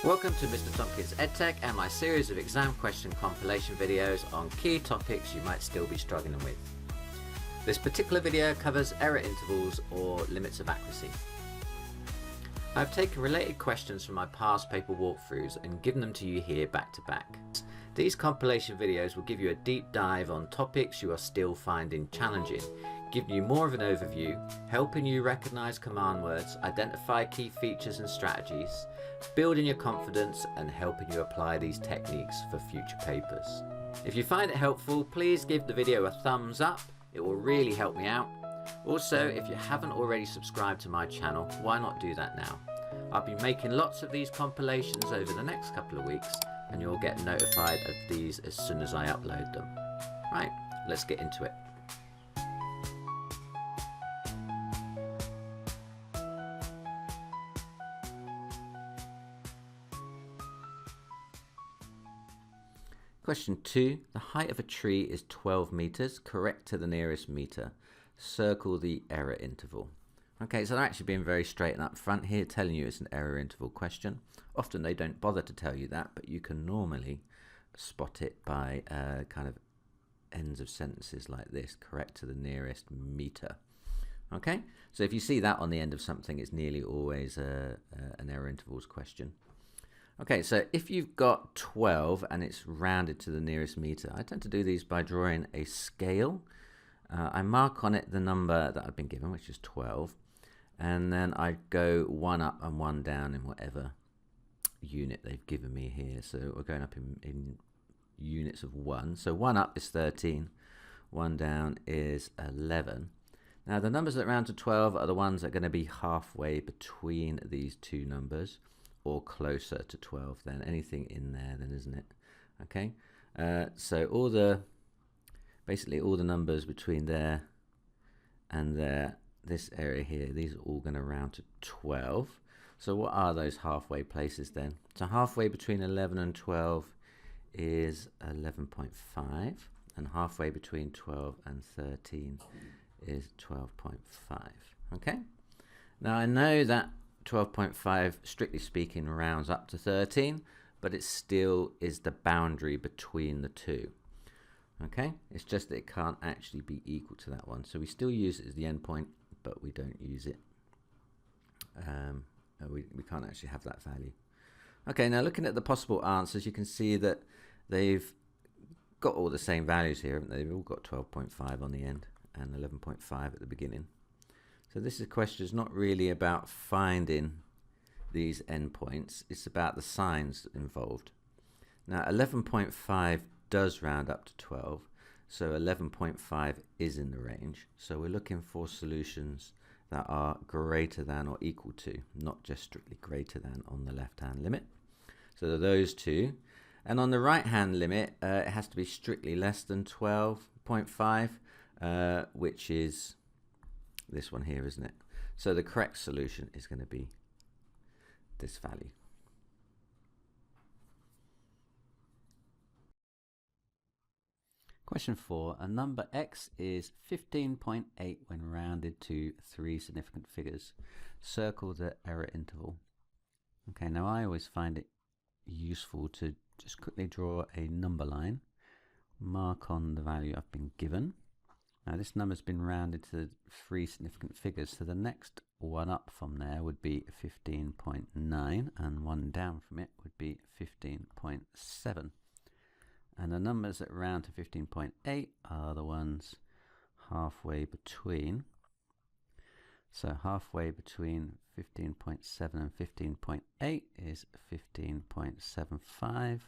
Welcome to Mr. Tompkins EdTech and my series of exam question compilation videos on key topics you might still be struggling with. This particular video covers error intervals or limits of accuracy. I've taken related questions from my past paper walkthroughs and given them to you here back to back. These compilation videos will give you a deep dive on topics you are still finding challenging, giving you more of an overview, helping you recognise command words, identify key features and strategies, building your confidence and helping you apply these techniques for future papers. If you find it helpful, please give the video a thumbs up, it will really help me out. Also, if you haven't already subscribed to my channel, why not do that now? I'll be making lots of these compilations over the next couple of weeks and you'll get notified of these as soon as I upload them. Right, let's get into it. Question 2. The height of a tree is 12 meters, correct to the nearest meter. Circle the error interval. Okay, so they're actually being very straight and up front here, telling you it's an error interval question. Often they don't bother to tell you that, but you can normally spot it by kind of ends of sentences like this, correct to the nearest meter. Okay, so if you see that on the end of something, it's nearly always an error intervals question. Okay, so if you've got 12 and it's rounded to the nearest meter, I tend to do these by drawing a scale. I mark on it the number that I've been given, which is 12, and then I go one up and one down in whatever unit they've given me here. So we're going up in units of 1. So 1 up is 13, 1 down is 11. Now the numbers that round to 12 are the ones that are going to be halfway between these two numbers, or closer to 12 than anything in there then, isn't it? Okay, so basically all the numbers between there and there, this area here, these are all going to round to 12. So what are those halfway places then? So halfway between 11 and 12 is 11.5, and halfway between 12 and 13 is 12.5. Okay, now I know that 12.5, strictly speaking, rounds up to 13, but it still is the boundary between the two. Okay, it's just that it can't actually be equal to that one, so we still use it as the endpoint, but we don't use it. We can't actually have that value. Okay, now looking at the possible answers, you can see that they've got all the same values here, haven't they? They've all got 12.5 on the end and 11.5 at the beginning. So this question is not really about finding these endpoints, it's about the signs involved. Now 11.5 does round up to 12, so 11.5 is in the range. So we're looking for solutions that are greater than or equal to, not just strictly greater than on the left-hand limit. So those two. And on the right-hand limit, it has to be strictly less than 12.5, which is this one here, isn't it? So the correct solution is going to be this value. Question 4. A number x is 15.8 when rounded to 3 significant figures. Circle the error interval. Okay, now I always find it useful to just quickly draw a number line, mark on the value I've been given. Now this number's been rounded to 3 significant figures, so the next one up from there would be 15.9 and one down from it would be 15.7. And the numbers that round to 15.8 are the ones halfway between. So halfway between 15.7 and 15.8 is 15.75.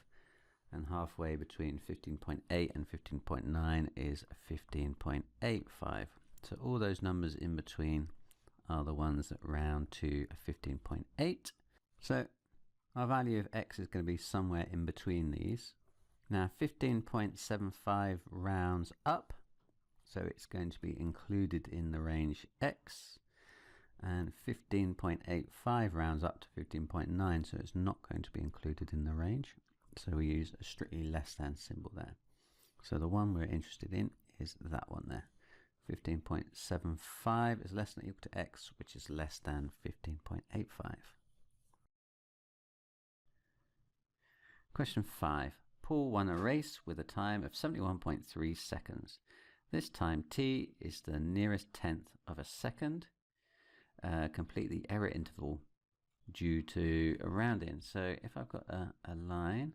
And halfway between 15.8 and 15.9 is 15.85. So all those numbers in between are the ones that round to 15.8. So our value of x is going to be somewhere in between these. Now 15.75 rounds up, so it's going to be included in the range x. And 15.85 rounds up to 15.9, so it's not going to be included in the range. So we use a strictly less than symbol there. So the one we're interested in is that one there. 15.75 is less than or equal to x, which is less than 15.85. Question 5. Paul won a race with a time of 71.3 seconds. This time t is the nearest tenth of a second. Complete the error interval due to a rounding. So if I've got a line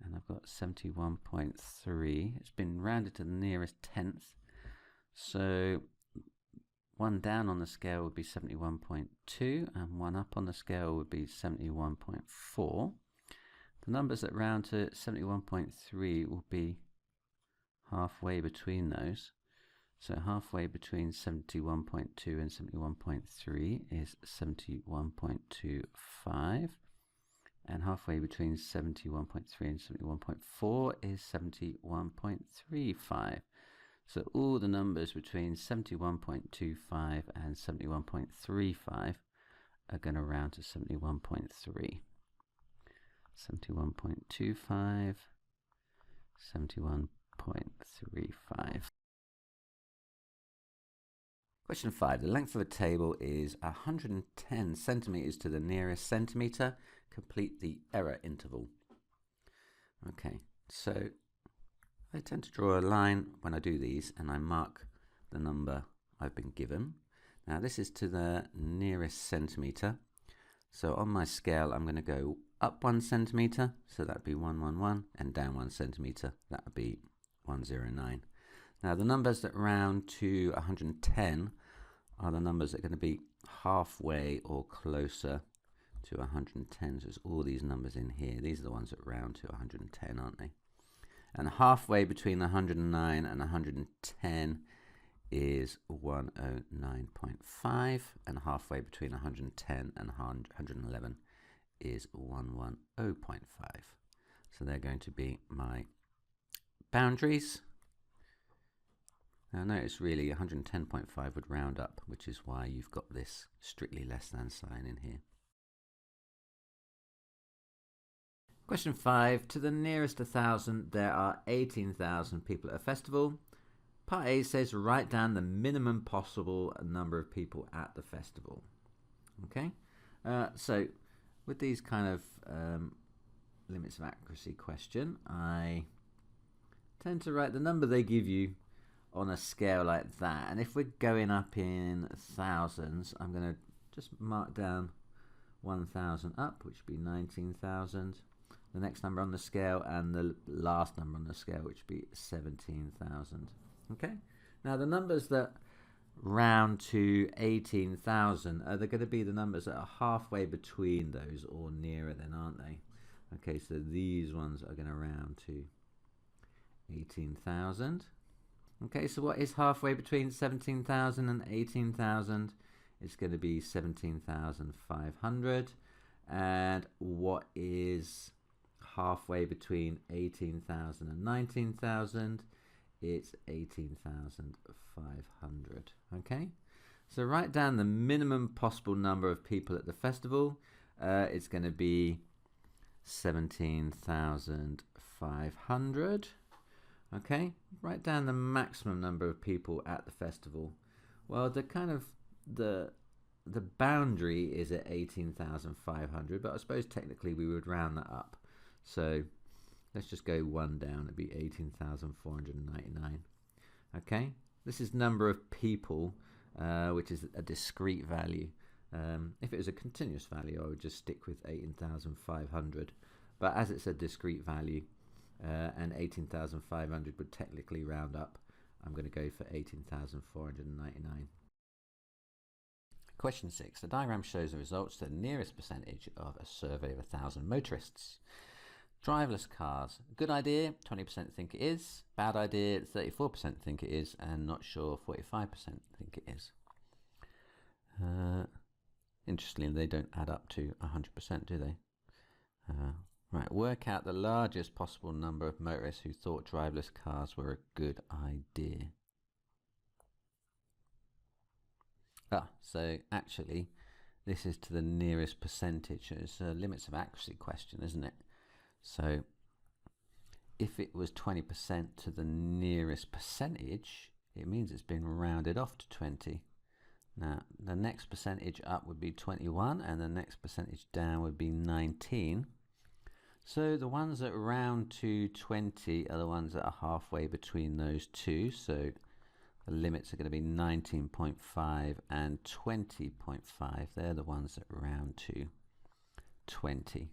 and I've got 71.3, it's been rounded to the nearest tenth. So one down on the scale would be 71.2 and one up on the scale would be 71.4. The numbers that round to 71.3 will be halfway between those. So halfway between 71.2 and 71.3 is 71.25. And halfway between 71.3 and 71.4 is 71.35. So all the numbers between 71.25 and 71.35 are going to round to 71.3. 71.25, 71.35. Question 5. The length of a table is 110 centimeters to the nearest centimeter. Complete the error interval. Okay, so I tend to draw a line when I do these and I mark the number I've been given. Now this is to the nearest centimeter. So on my scale I'm going to go up 1 centimeter, so that would be 111, and down 1 centimeter, that would be 109. Now the numbers that round to 110 are the numbers that are going to be halfway or closer to 110. So it's all these numbers in here. These are the ones that round to 110, aren't they? And halfway between 109 and 110 is 109.5, and halfway between 110 and 111 is 110.5. So they're going to be my boundaries. Now notice really 110.5 would round up, which is why you've got this strictly less than sign in here. Question 5. To the nearest 1,000 there are 18,000 people at a festival. Part A says write down the minimum possible number of people at the festival. Okay, so with these kind of limits of accuracy question, I tend to write the number they give you on a scale like that. And if we're going up in thousands, I'm going to just mark down 1,000 up, which would be 19,000. The next number on the scale, and the last number on the scale, which would be 17,000. Okay, now the numbers that round to 18,000 are they going to be the numbers that are halfway between those or nearer then, aren't they? Okay, so these ones are going to round to 18,000. Okay, so what is halfway between 17,000 and 18,000? It's going to be 17,500. And what is halfway between 18,000 and 19,000? It's 18,500. Okay, so write down the minimum possible number of people at the festival. It's going to be 17,500. Okay, write down the maximum number of people at the festival. Well, the kind of the boundary is at 18,500, but I suppose technically we would round that up. So let's just go one down. It'd be 18,499. Okay, this is number of people, which is a discrete value. If it was a continuous value, I would just stick with 18,500. But as it's a discrete value, and 18,500 would technically round up, I'm going to go for 18,499. Question 6. The diagram shows the results to the nearest percentage of a survey of 1,000 motorists. Driverless cars. Good idea, 20% think it is. Bad idea, 34% think it is. And not sure, 45% think it is. Interestingly, they don't add up to 100%, do they? Right, work out the largest possible number of motorists who thought driverless cars were a good idea. So actually, this is to the nearest percentage. It's a limits of accuracy question, isn't it? So if it was 20% to the nearest percentage, it means it's been rounded off to 20. Now, the next percentage up would be 21, and the next percentage down would be 19. So the ones that round to 20 are the ones that are halfway between those two. So the limits are going to be 19.5 and 20.5. They're the ones that round to 20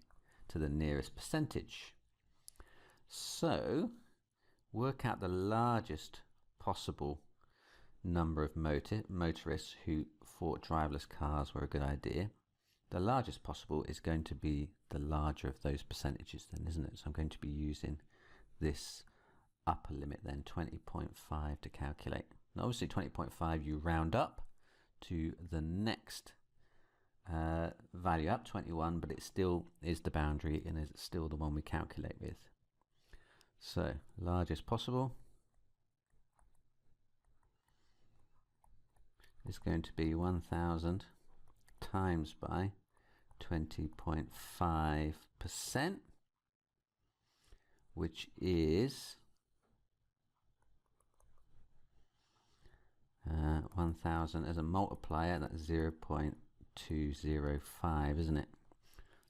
to the nearest percentage. So work out the largest possible number of motorists who thought driverless cars were a good idea. The largest possible is going to be the larger of those percentages then, isn't it? So I'm going to be using this upper limit then, 20.5, to calculate. Now obviously 20.5 you round up to the next value up, 21, but it still is the boundary and is still the one we calculate with. So largest possible is going to be 1000 times by 20.5%, which is 1000 as a multiplier, that's 0.205, isn't it?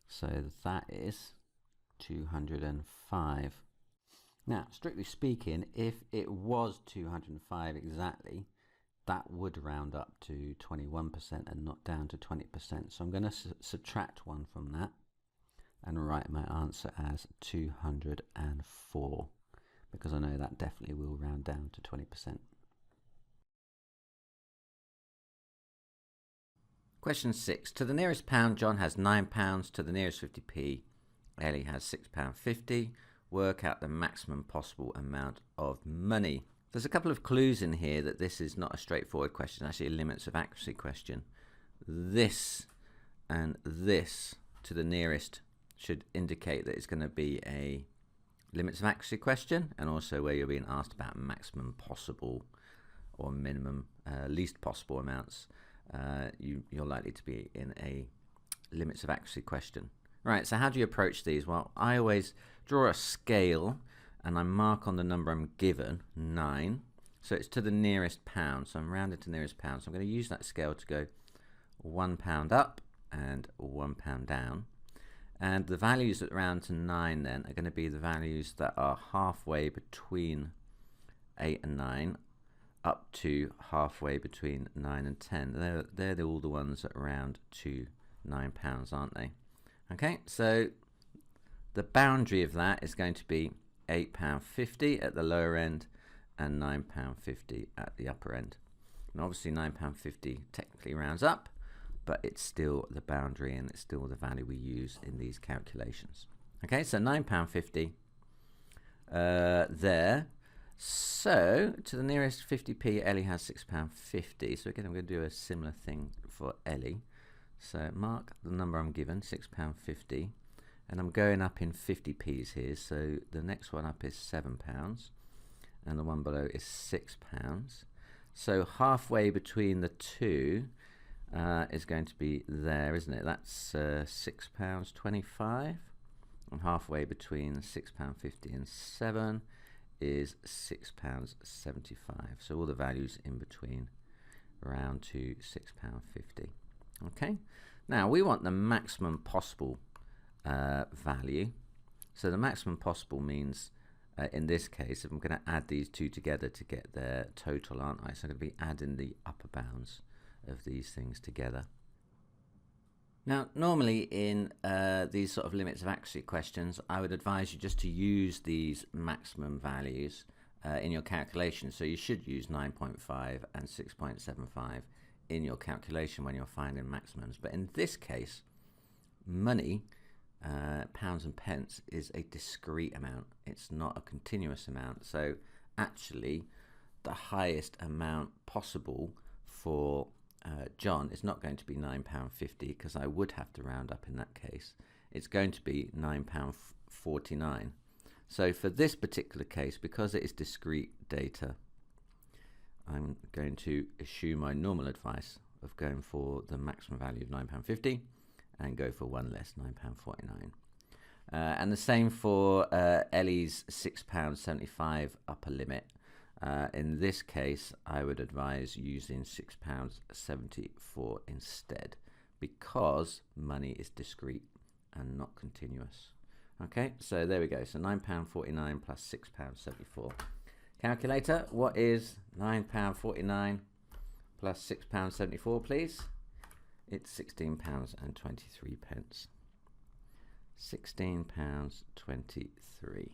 So that is 205. Now, strictly speaking, if it was 205 exactly, that would round up to 21% and not down to 20%. So I'm going to subtract 1 from that and write my answer as 204, because I know that definitely will round down to 20%. Question 6. To the nearest pound, John has £9. To the nearest 50p, Ellie has £6.50. Work out the maximum possible amount of money. There's a couple of clues in here that this is not a straightforward question, actually a limits of accuracy question. This and this to the nearest should indicate that it's going to be a limits of accuracy question, and also where you're being asked about maximum possible or minimum least possible amounts. You're likely to be in a limits of accuracy question. Right, so how do you approach these? Well, I always draw a scale and I mark on the number I'm given, 9. So it's to the nearest pound. So I'm rounded to nearest pound. So I'm going to use that scale to go £1 up and £1 down. And the values that round to 9 then are going to be the values that are halfway between 8 and 9 up to halfway between 9 and 10. They're all the ones that round to £9, aren't they? Okay, so the boundary of that is going to be £8.50 at the lower end and £9.50 at the upper end. And obviously £9.50 technically rounds up, but it's still the boundary and it's still the value we use in these calculations. Okay, so £9.50 there. So to the nearest 50p, Ellie has £6.50. So again, I'm going to do a similar thing for Ellie. So mark the number I'm given, £6.50. And I'm going up in 50p's here, so the next one up is £7, and the one below is £6. So halfway between the two is going to be there, isn't it? That's £6.25, and halfway between £6.50 and 7 is £6.75. So all the values in between round to £6.50. Okay, now we want the maximum possible value. So the maximum possible means in this case, if I'm going to add these two together to get their total, aren't I? So I'm going to be adding the upper bounds of these things together. Now normally in these sort of limits of accuracy questions, I would advise you just to use these maximum values in your calculation. So you should use 9.5 and 6.75 in your calculation when you're finding maximums. But in this case, money, pounds and pence, is a discrete amount. It's not a continuous amount. So actually the highest amount possible for John is not going to be £9.50, because I would have to round up in that case. It's going to be £9.49. So for this particular case, because it is discrete data, I'm going to eschew my normal advice of going for the maximum value of £9.50 and go for one less, £9.49. And the same for Ellie's £6.75 upper limit. In this case, I would advise using £6.74 instead, because money is discrete and not continuous. Okay, so there we go. So £9.49 plus £6.74. Calculator, what is £9.49 plus £6.74, please? It's £16.23. £16.23.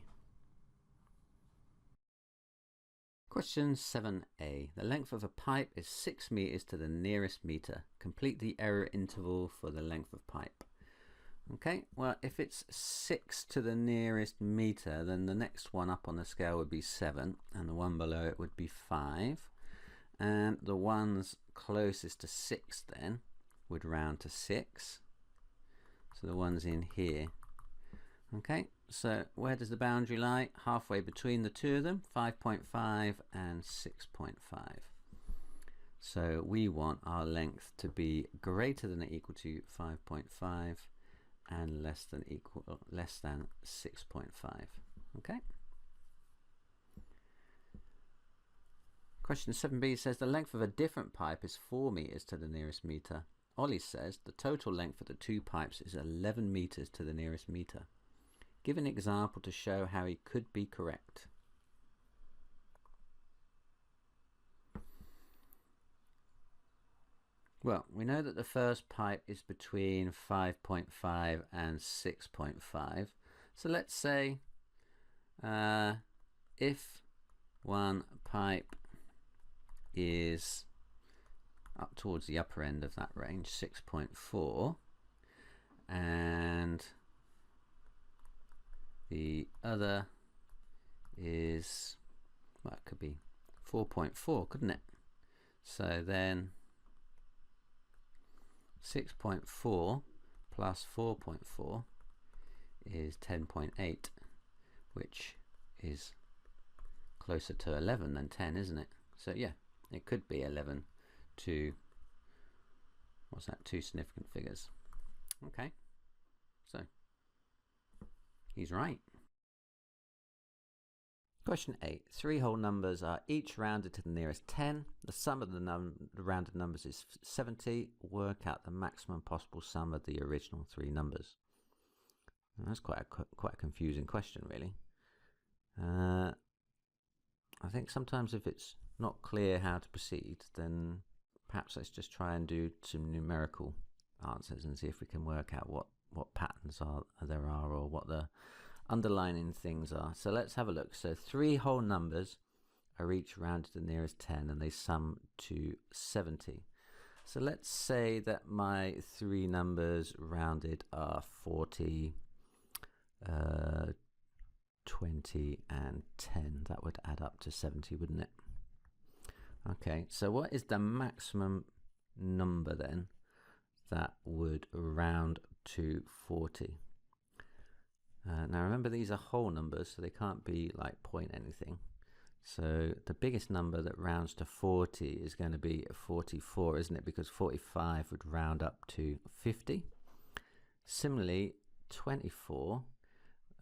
Question 7a. The length of a pipe is 6 meters to the nearest meter. Complete the error interval for the length of pipe. Okay, well, if it's 6 to the nearest meter, then the next one up on the scale would be 7, and the one below it would be 5. And the ones closest to 6 then would round to 6. So the ones in here. Okay, so where does the boundary lie? Halfway between the two of them, 5.5 and 6.5. So we want our length to be greater than or equal to 5.5 and less than 6.5. Okay. Question 7b says the length of a different pipe is 4 meters to the nearest meter. Ollie says the total length of the two pipes is 11 meters to the nearest meter. Give an example to show how he could be correct. Well, we know that the first pipe is between 5.5 and 6.5. So let's say if one pipe is up towards the upper end of that range, 6.4, and the other is, well, it could be 4.4, couldn't it? So then 6.4 plus 4.4 is 10.8, which is closer to 11 than 10, isn't it? So yeah, it could be 11 to, what's that, two significant figures. Okay, so he's right. Question 8. Three whole numbers are each rounded to the nearest 10. The sum of the rounded numbers is 70. Work out the maximum possible sum of the original three numbers. And that's quite a confusing question, really. I think sometimes if it's not clear how to proceed, then perhaps let's just try and do some numerical answers and see if we can work out what patterns there are or what the underlining things are. So let's have a look. So three whole numbers are each rounded to the nearest 10 and they sum to 70. So let's say that my three numbers rounded are 40, 20 and 10. That would add up to 70, wouldn't it? Okay, so what is the maximum number then that would round to 40? Now remember, these are whole numbers, so they can't be like point anything. So the biggest number that rounds to 40 is going to be 44, isn't it? Because 45 would round up to 50. Similarly, 24,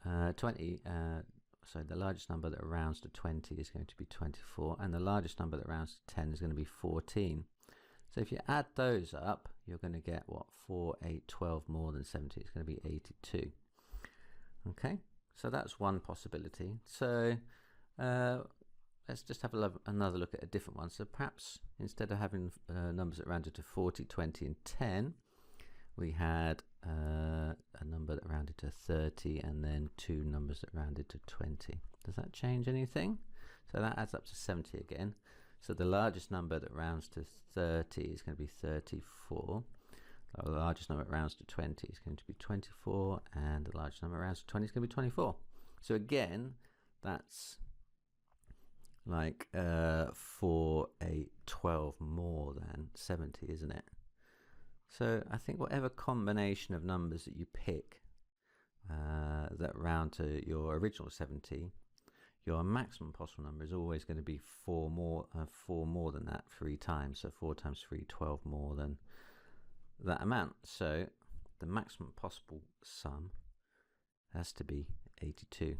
so the largest number that rounds to 20 is going to be 24, and the largest number that rounds to 10 is going to be 14. So if you add those up, you're going to get what? 4, 8, 12 more than 70. It's going to be 82. Okay, so that's one possibility. So let's just have another look at a different one. So perhaps instead of having numbers that rounded to 40, 20 and 10, we had a number that rounded to 30 and then two numbers that rounded to 20. Does that change anything? So that adds up to 70 again. So the largest number that rounds to 30 is going to be 34. The largest number that rounds to 20 is going to be 24, and the largest number that rounds to 20 is going to be 24. So again, that's like 4, 8, 12 more than 70, isn't it? So I think whatever combination of numbers that you pick that round to your original 70, your maximum possible number is always going to be 4 more than that 3 times. So 4 times 3, 12 more than that amount. So the maximum possible sum has to be 82.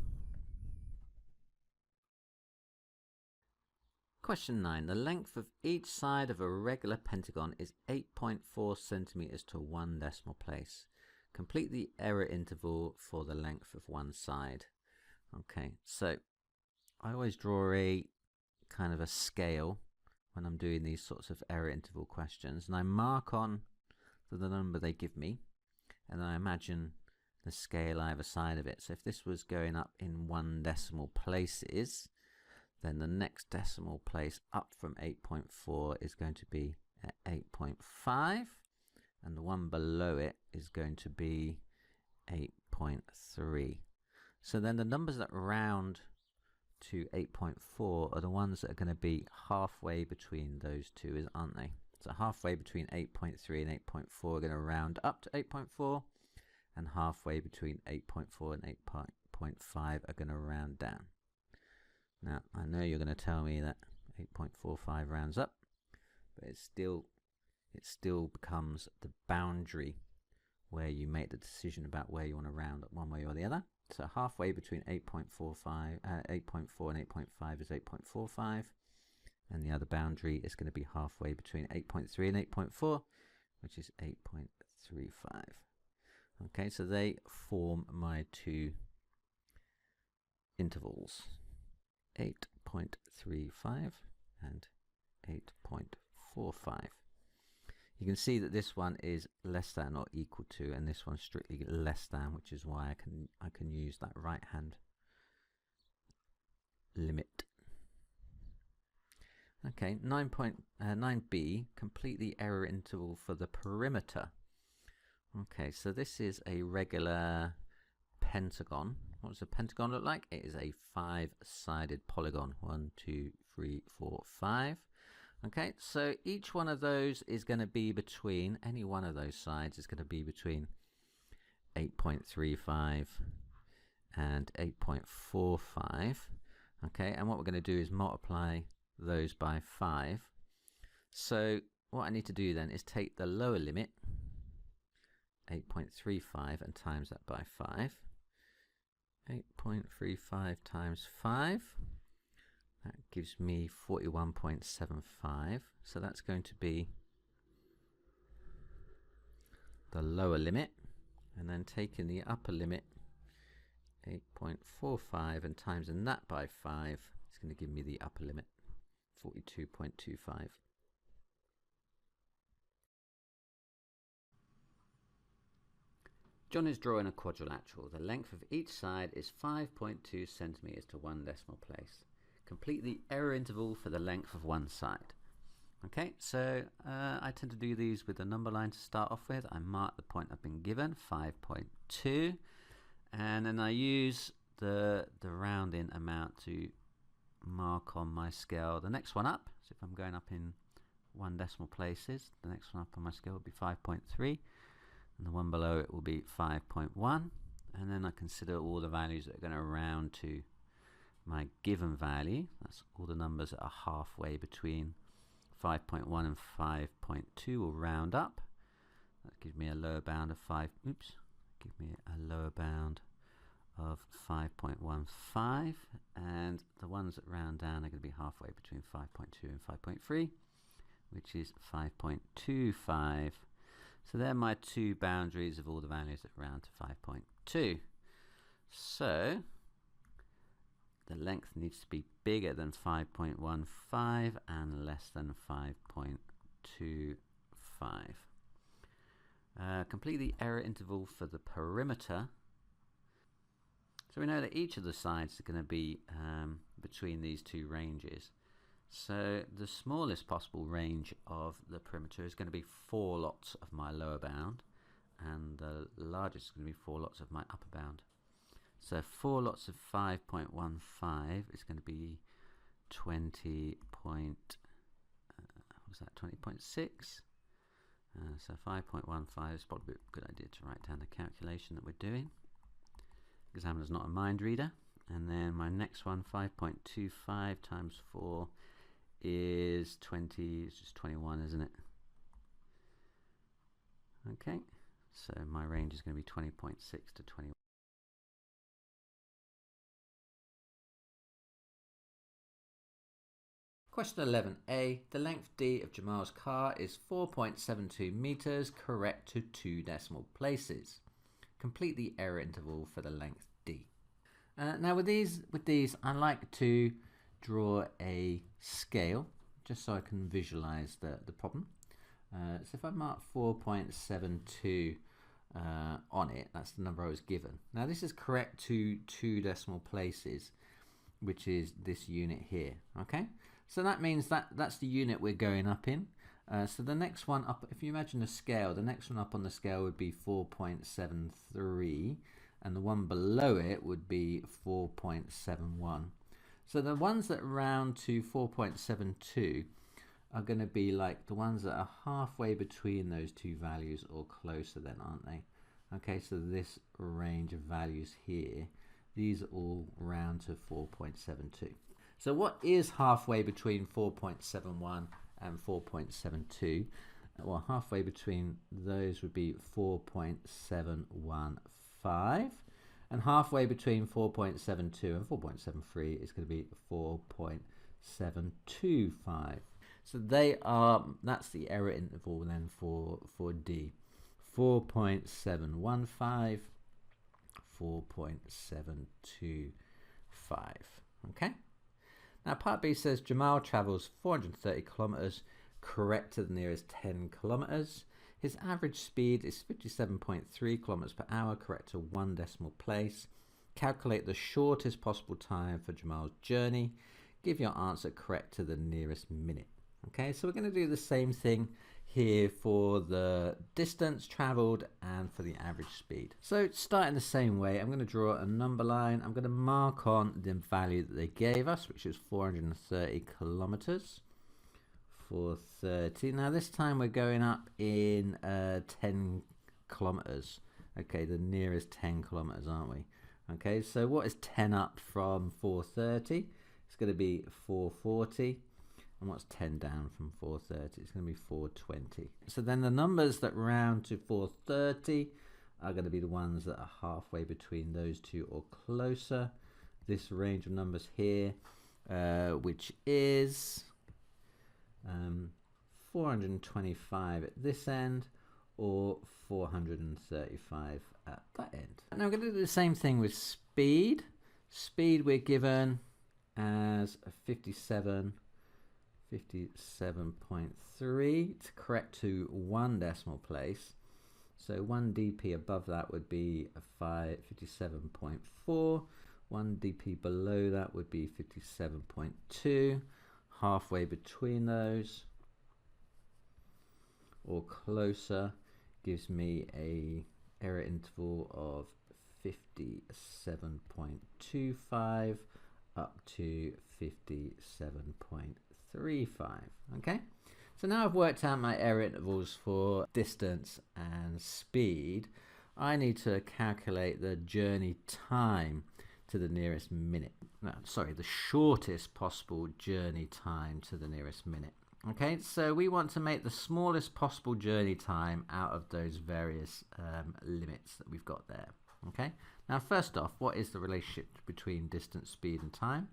Question 9. The length of each side of a regular pentagon is 8.4 centimeters to 1 decimal place. Complete the error interval for the length of one side. Okay, so I always draw a kind of a scale when I'm doing these sorts of error interval questions, and I mark on the number they give me, and then I imagine the scale either side of it. So if this was going up in 1 decimal places, then the next decimal place up from 8.4 is going to be at 8.5, and the one below it is going to be 8.3. So then the numbers that round to 8.4 are the ones that are going to be halfway between those two, aren't they? So halfway between 8.3 and 8.4 are going to round up to 8.4, and halfway between 8.4 and 8.5 are going to round down. Now, I know you're going to tell me that 8.45 rounds up, but it still becomes the boundary where you make the decision about where you want to round up one way or the other. So halfway between 8.4 and 8.5 is 8.45, and the other boundary is going to be halfway between 8.3 and 8.4, which is 8.35. Okay, so they form my two intervals, 8.35 and 8.45. You can see that this one is less than or equal to, and this one's strictly less than, which is why I can use that right hand limit. Okay, 9B, complete the error interval for the perimeter. Okay, so this is a regular pentagon. What does a pentagon look like? It is a 5-sided polygon. 1, 2, 3, 4, 5. Okay, so each one of those is going to be between, any one of those sides is going to be between 8.35 and 8.45. Okay, and what we're going to do is multiply those by 5. So what I need to do then is take the lower limit, 8.35, and times that by 5. 8.35 times 5. That gives me 41.75. So that's going to be the lower limit. And then taking the upper limit, 8.45, and timesing that by 5, it's going to give me the upper limit, 42.25. John is drawing a quadrilateral. The length of each side is 5.2 centimeters to 1 decimal place. Complete the error interval for the length of one side. Okay, so I tend to do these with a number line to start off with. I mark the point I've been given, 5.2, and then I use the rounding amount to mark on my scale the next one up. So if I'm going up in 1 decimal places, the next one up on my scale will be 5.3, and the one below it will be 5.1, and then I consider all the values that are going to round to my given value. That's all the numbers that are halfway between 5.1 and 5.2 will round up. That gives me a lower bound of 5.15, and the ones that round down are going to be halfway between 5.2 and 5.3, which is 5.25. So they're my two boundaries of all the values that round to 5.2. So the length needs to be bigger than 5.15 and less than 5.25. Complete the error interval for the perimeter. So we know that each of the sides are going to be between these two ranges. So the smallest possible range of the perimeter is going to be 4 lots of my lower bound, and the largest is going to be 4 lots of my upper bound. So 4 lots of 5.15 is going to be 20.6. So 5.15 is probably a good idea to write down the calculation that we're doing. Examiner's not a mind reader. And then my next one, 5.25 times 4 is 20, it's just 21, isn't it? Okay, so my range is going to be 20.6 to 21. Question 11a, the length D of Jamal's car is 4.72 meters, correct to 2 decimal places. Complete the error interval for the length d. Now with these, I like to draw a scale just so I can visualize the problem. So if I mark 4.72 on it, that's the number I was given. Now this is correct to 2 decimal places, which is this unit here. Okay, so that means that's the unit we're going up in. So the next one up, if you imagine a scale, the next one up on the scale would be 4.73, and the one below it would be 4.71. So the ones that round to 4.72 are going to be like the ones that are halfway between those two values or closer then, aren't they? Okay, so this range of values here, these all round to 4.72. So what is halfway between 4.71 and 4.72? Well, halfway between those would be 4.715, and halfway between 4.72 and 4.73 is going to be 4.725. So that's the error interval then for D. 4.715, 4.725. Okay. Now part B says Jamal travels 430 kilometers, correct to the nearest 10 kilometers. His average speed is 57.3 kilometers per hour, correct to 1 decimal place. Calculate the shortest possible time for Jamal's journey. Give your answer correct to the nearest minute. Okay, so we're going to do the same thing here for the distance traveled and for the average speed. So starting the same way, I'm going to draw a number line. I'm going to mark on the value that they gave us, which is 430 kilometers. 430. Now this time we're going up in 10 kilometers. Okay, the nearest 10 kilometers, aren't we? Okay, so what is 10 up from 430? It's going to be 440. And what's 10 down from 430? It's going to be 420. So then the numbers that round to 430 are going to be the ones that are halfway between those two or closer. This range of numbers here, which is 425 at this end or 435 at that end. Now we're going to do the same thing with speed. Speed we're given as a 57.3 to correct to 1 decimal place. So 1 dp above that would be a 57.4. 1 dp below that would be 57.2. Halfway between those or closer gives me a error interval of 57.25 up to 57.35. Okay, so now I've worked out my error intervals for distance and speed. I need to calculate the journey time to the nearest minute. No, sorry, the shortest possible journey time to the nearest minute. Okay, so we want to make the smallest possible journey time out of those various limits that we've got there. Okay, now first off, what is the relationship between distance, speed and time?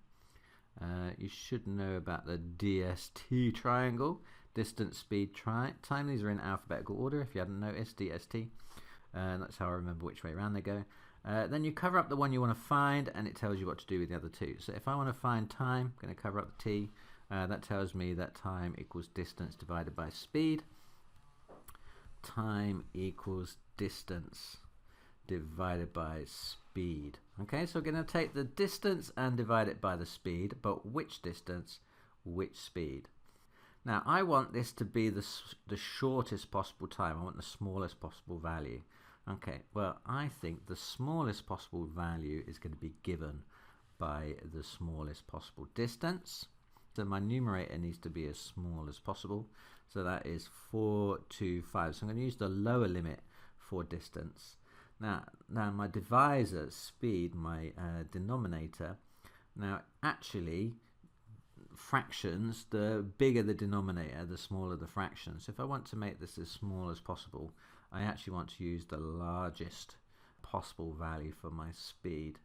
You should know about the DST triangle, distance, speed, time. These are in alphabetical order if you hadn't noticed, DST. That's how I remember which way around they go. Then you cover up the one you want to find and it tells you what to do with the other two. So if I want to find time, I'm going to cover up the T. That tells me that time equals distance divided by speed. Time equals distance divided by speed. Okay, so we're going to take the distance and divide it by the speed, but which distance, which speed? Now I want this to be the shortest possible time. I want the smallest possible value. Okay, well I think the smallest possible value is going to be given by the smallest possible distance. So my numerator needs to be as small as possible. So that is 425. So I'm going to use the lower limit for distance. Now my divisor, speed, my denominator. Now actually, fractions, the bigger the denominator, the smaller the fraction. So if I want to make this as small as possible, I actually want to use the largest possible value for my speed.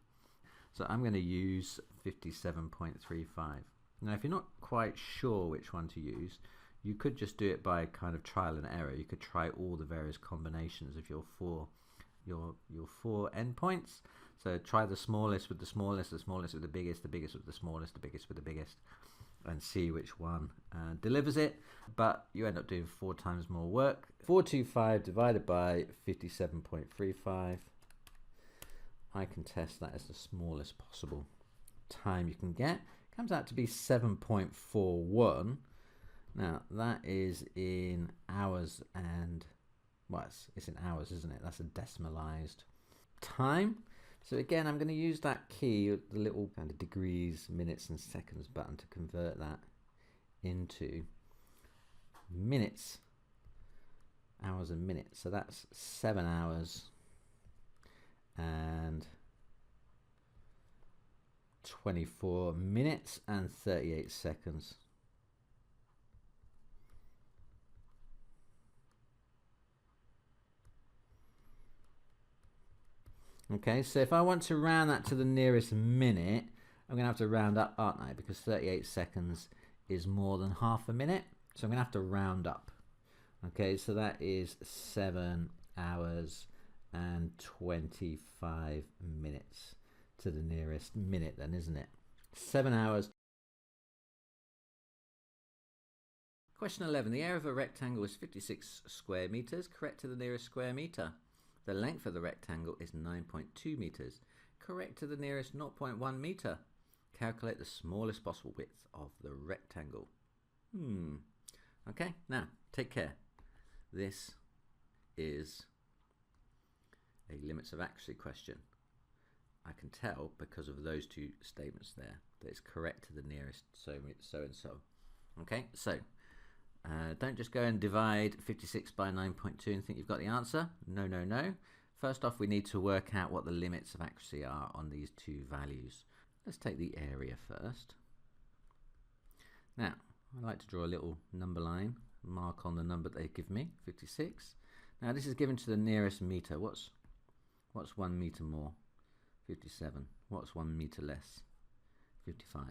So I'm going to use 57.35. Now if you're not quite sure which one to use, you could just do it by kind of trial and error. You could try all the various combinations of your 4 your 4 endpoints. So try the smallest with the smallest, the smallest with the biggest with the smallest, the biggest with the biggest, and see which one delivers it. But you end up doing 4 times more work. 425 divided by 57.35. I can test that as the smallest possible time you can get. Comes out to be 7.41. Now that is in hours, and well, it's in hours, isn't it? That's a decimalized time. So again, I'm going to use that key, the little kind of degrees, minutes and seconds button, to convert that into minutes, hours and minutes. So that's 7 hours and 24 minutes and 38 seconds. Okay, so if I want to round that to the nearest minute, I'm going to have to round up, aren't I? Because 38 seconds is more than half a minute. So I'm going to have to round up. Okay, so that is 7 hours and 25 minutes to the nearest minute then, isn't it? 7 hours. Question 11. The area of a rectangle is 56 square meters. Correct to the nearest square meter. The length of the rectangle is 9.2 meters. Correct to the nearest 0.1 meter. Calculate the smallest possible width of the rectangle. Okay, now take care. This is a limits of accuracy question. I can tell because of those 2 statements there that it's correct to the nearest so and so. Okay, so don't just go and divide 56 by 9.2 and think you've got the answer. No, no, no. First off, we need to work out what the limits of accuracy are on these 2 values. Let's take the area first. Now, I like to draw a little number line, mark on the number they give me, 56. Now this is given to the nearest meter. What's 1 meter more? 57. What's 1 meter less? 55.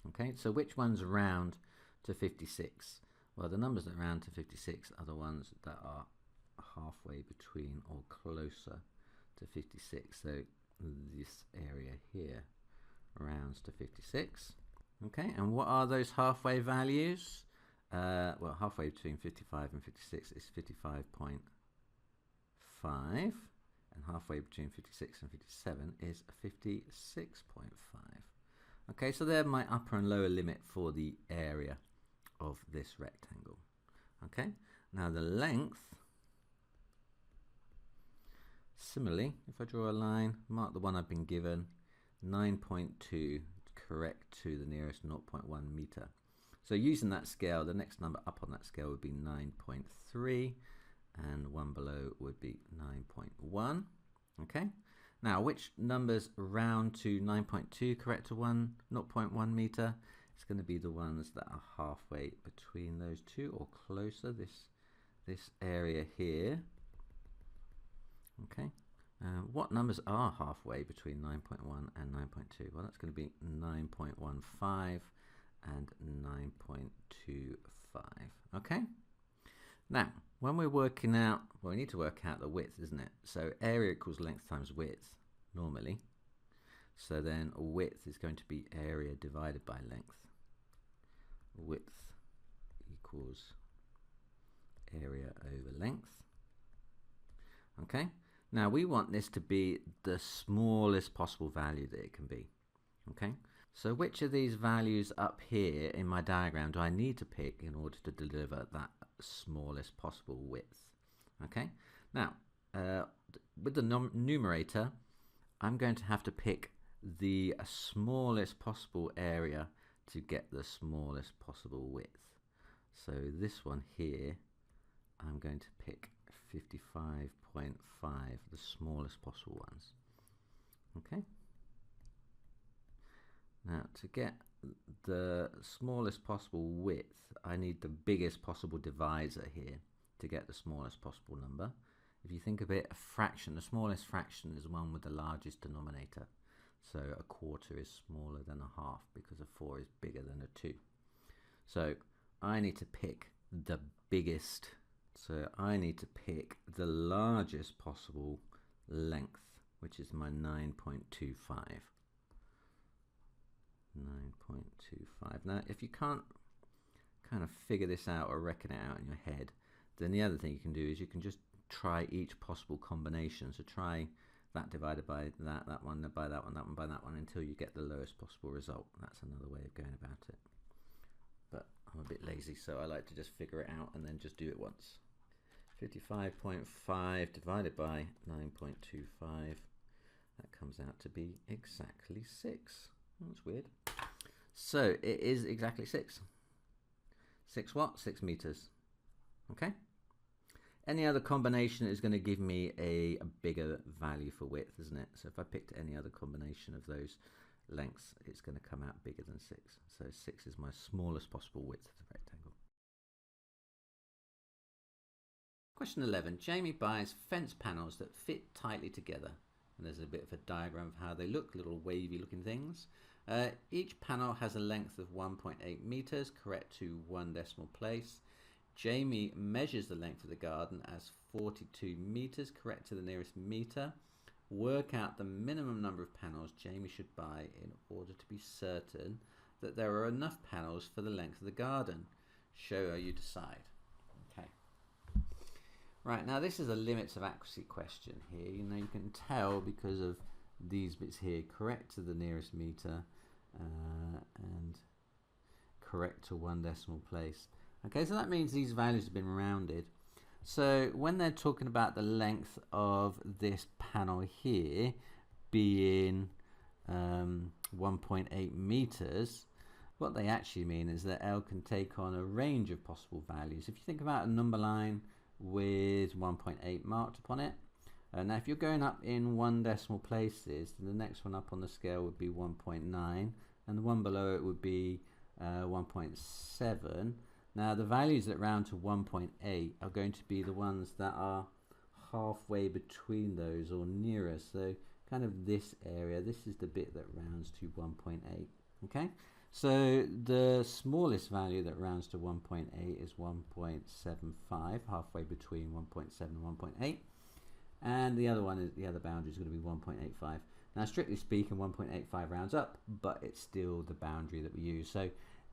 Okay, so which ones round to 56? Well, the numbers that round to 56 are the ones that are halfway between or closer to 56. So this area here rounds to 56. Okay, and what are those halfway values? Well, halfway between 55 and 56 is 55.5, and halfway between 56 and 57 is 56.5. Okay, so they're my upper and lower limit for the area of this rectangle. Okay, now the length, similarly, if I draw a line, mark the one I've been given, 9.2, correct to the nearest 0.1 meter. So using that scale, the next number up on that scale would be 9.3, and one below would be 9.1. Okay, now which numbers round to 9.2, correct to 0.1 meter? It's going to be the ones that are halfway between those 2 or closer, this area here. Okay, what numbers are halfway between 9.1 and 9.2? Well, that's going to be 9.15 and 9.25. Okay, now when we're working out, well, we need to work out the width, isn't it? So area equals length times width normally. So then width is going to be area divided by length. Width equals area over length. Okay, now we want this to be the smallest possible value that it can be. Okay, so which of these values up here in my diagram do I need to pick in order to deliver that smallest possible width? Okay, now with the numerator, I'm going to have to pick the smallest possible area to get the smallest possible width. So this one here, I'm going to pick 55.5, the smallest possible ones. Okay, now to get the smallest possible width, I need the biggest possible divisor here to get the smallest possible number. If you think of it, a fraction, the smallest fraction is the one with the largest denominator. So a quarter is smaller than a half because a 4 is bigger than a 2. So I need to pick the biggest. So I need to pick the largest possible length, which is my 9.25. 9.25. Now, if you can't kind of figure this out or reckon it out in your head, then the other thing you can do is you can just try each possible combination. So try that divided by that one by that one, that one by that one, until you get the lowest possible result. That's another way of going about it. But I'm a bit lazy, so I like to just figure it out and then just do it once. 55.5 divided by 9.25, that comes out to be exactly 6. That's weird. So it is exactly 6. 6 what? 6 meters. Okay. Any other combination is going to give me a bigger value for width, isn't it? So if I picked any other combination of those lengths, it's going to come out bigger than 6. So 6 is my smallest possible width of the rectangle. Question 11. Jamie buys fence panels that fit tightly together. And there's a bit of a diagram of how they look, little wavy looking things. Each panel has a length of 1.8 meters, correct to 1 decimal place. Jamie measures the length of the garden as 42 meters, correct to the nearest meter. Work out the minimum number of panels Jamie should buy in order to be certain that there are enough panels for the length of the garden. Show how you decide. Okay. Right, now this is a limits of accuracy question here. You know, you can tell because of these bits here, correct to the nearest meter and correct to 1 decimal place. Okay, so that means these values have been rounded. So when they're talking about the length of this panel here being 1.8 meters, what they actually mean is that L can take on a range of possible values. If you think about a number line with 1.8 marked upon it, now if you're going up in 1 decimal places, the next one up on the scale would be 1.9, and the one below it would be 1.7. Now the values that round to 1.8 are going to be the ones that are halfway between those or nearer. So kind of this area, this is the bit that rounds to 1.8. Okay, so the smallest value that rounds to 1.8 is 1.75, halfway between 1.7 and 1.8. And the other one is, the other boundary is going to be 1.85. Now strictly speaking, 1.85 rounds up, but it's still the boundary that we use. So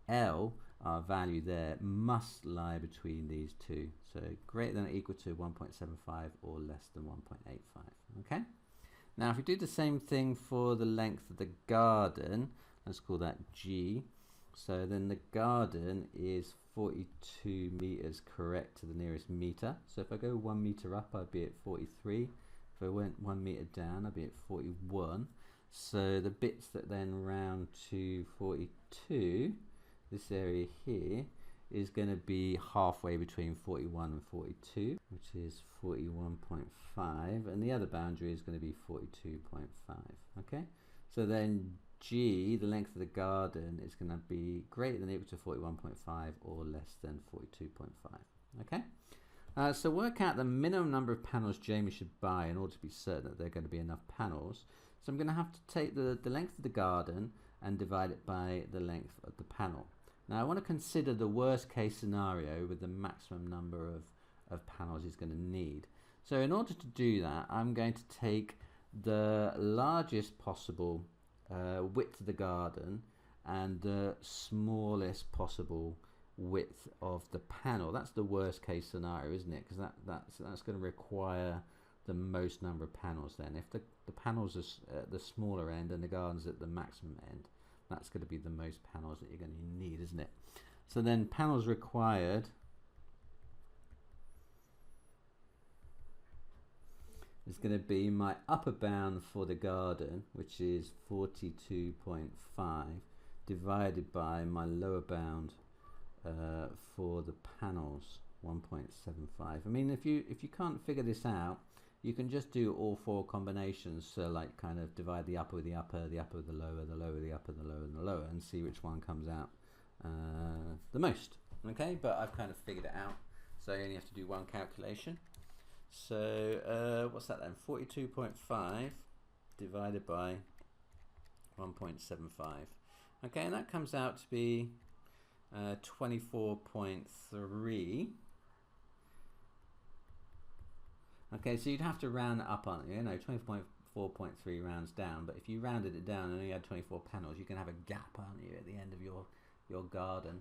L, our value there, must lie between these two. So greater than or equal to 1.75 or less than 1.85. Okay. Now if we do the same thing for the length of the garden, let's call that G. So then the garden is 42 meters, correct to the nearest meter. So if I go 1 meter up, I'd be at 43. If I went 1 meter down, I'd be at 41. So the bits that then round to 42, this area here, is going to be halfway between 41 and 42, which is 41.5, and the other boundary is going to be 42.5. Okay, so then G, the length of the garden, is going to be greater than or equal to 41.5 or less than 42.5. Okay, so work out the minimum number of panels Jamie should buy in order to be certain that there are going to be enough panels. So I'm going to have to take the length of the garden and divide it by the length of the panel. Now I want to consider the worst case scenario with the maximum number of panels he's going to need. So in order to do that, I'm going to take the largest possible width of the garden and the smallest possible width of the panel. That's the worst case scenario, isn't it? Because that's going to require the most number of panels then. If the panels are at the smaller end and the garden's at the maximum end, that's going to be the most panels that you're going to need, isn't it? So then panels required is going to be my upper bound for the garden, which is 42.5, divided by my lower bound for the panels, 1.75. I mean, if you can't figure this out, you can just do all 4 combinations. So like kind of divide the upper with the upper, the upper with the lower, the lower with the upper, the lower and the lower, and see which one comes out the most. Okay, but I've kind of figured it out, so I only have to do one calculation. So what's that then? 42.5 divided by 1.75. Okay, and that comes out to be 24.3. Okay, so you'd have to round it up, aren't you? 24.3 rounds down, but if you rounded it down and only had 24 panels, you can have a gap, aren't you, at the end of your garden,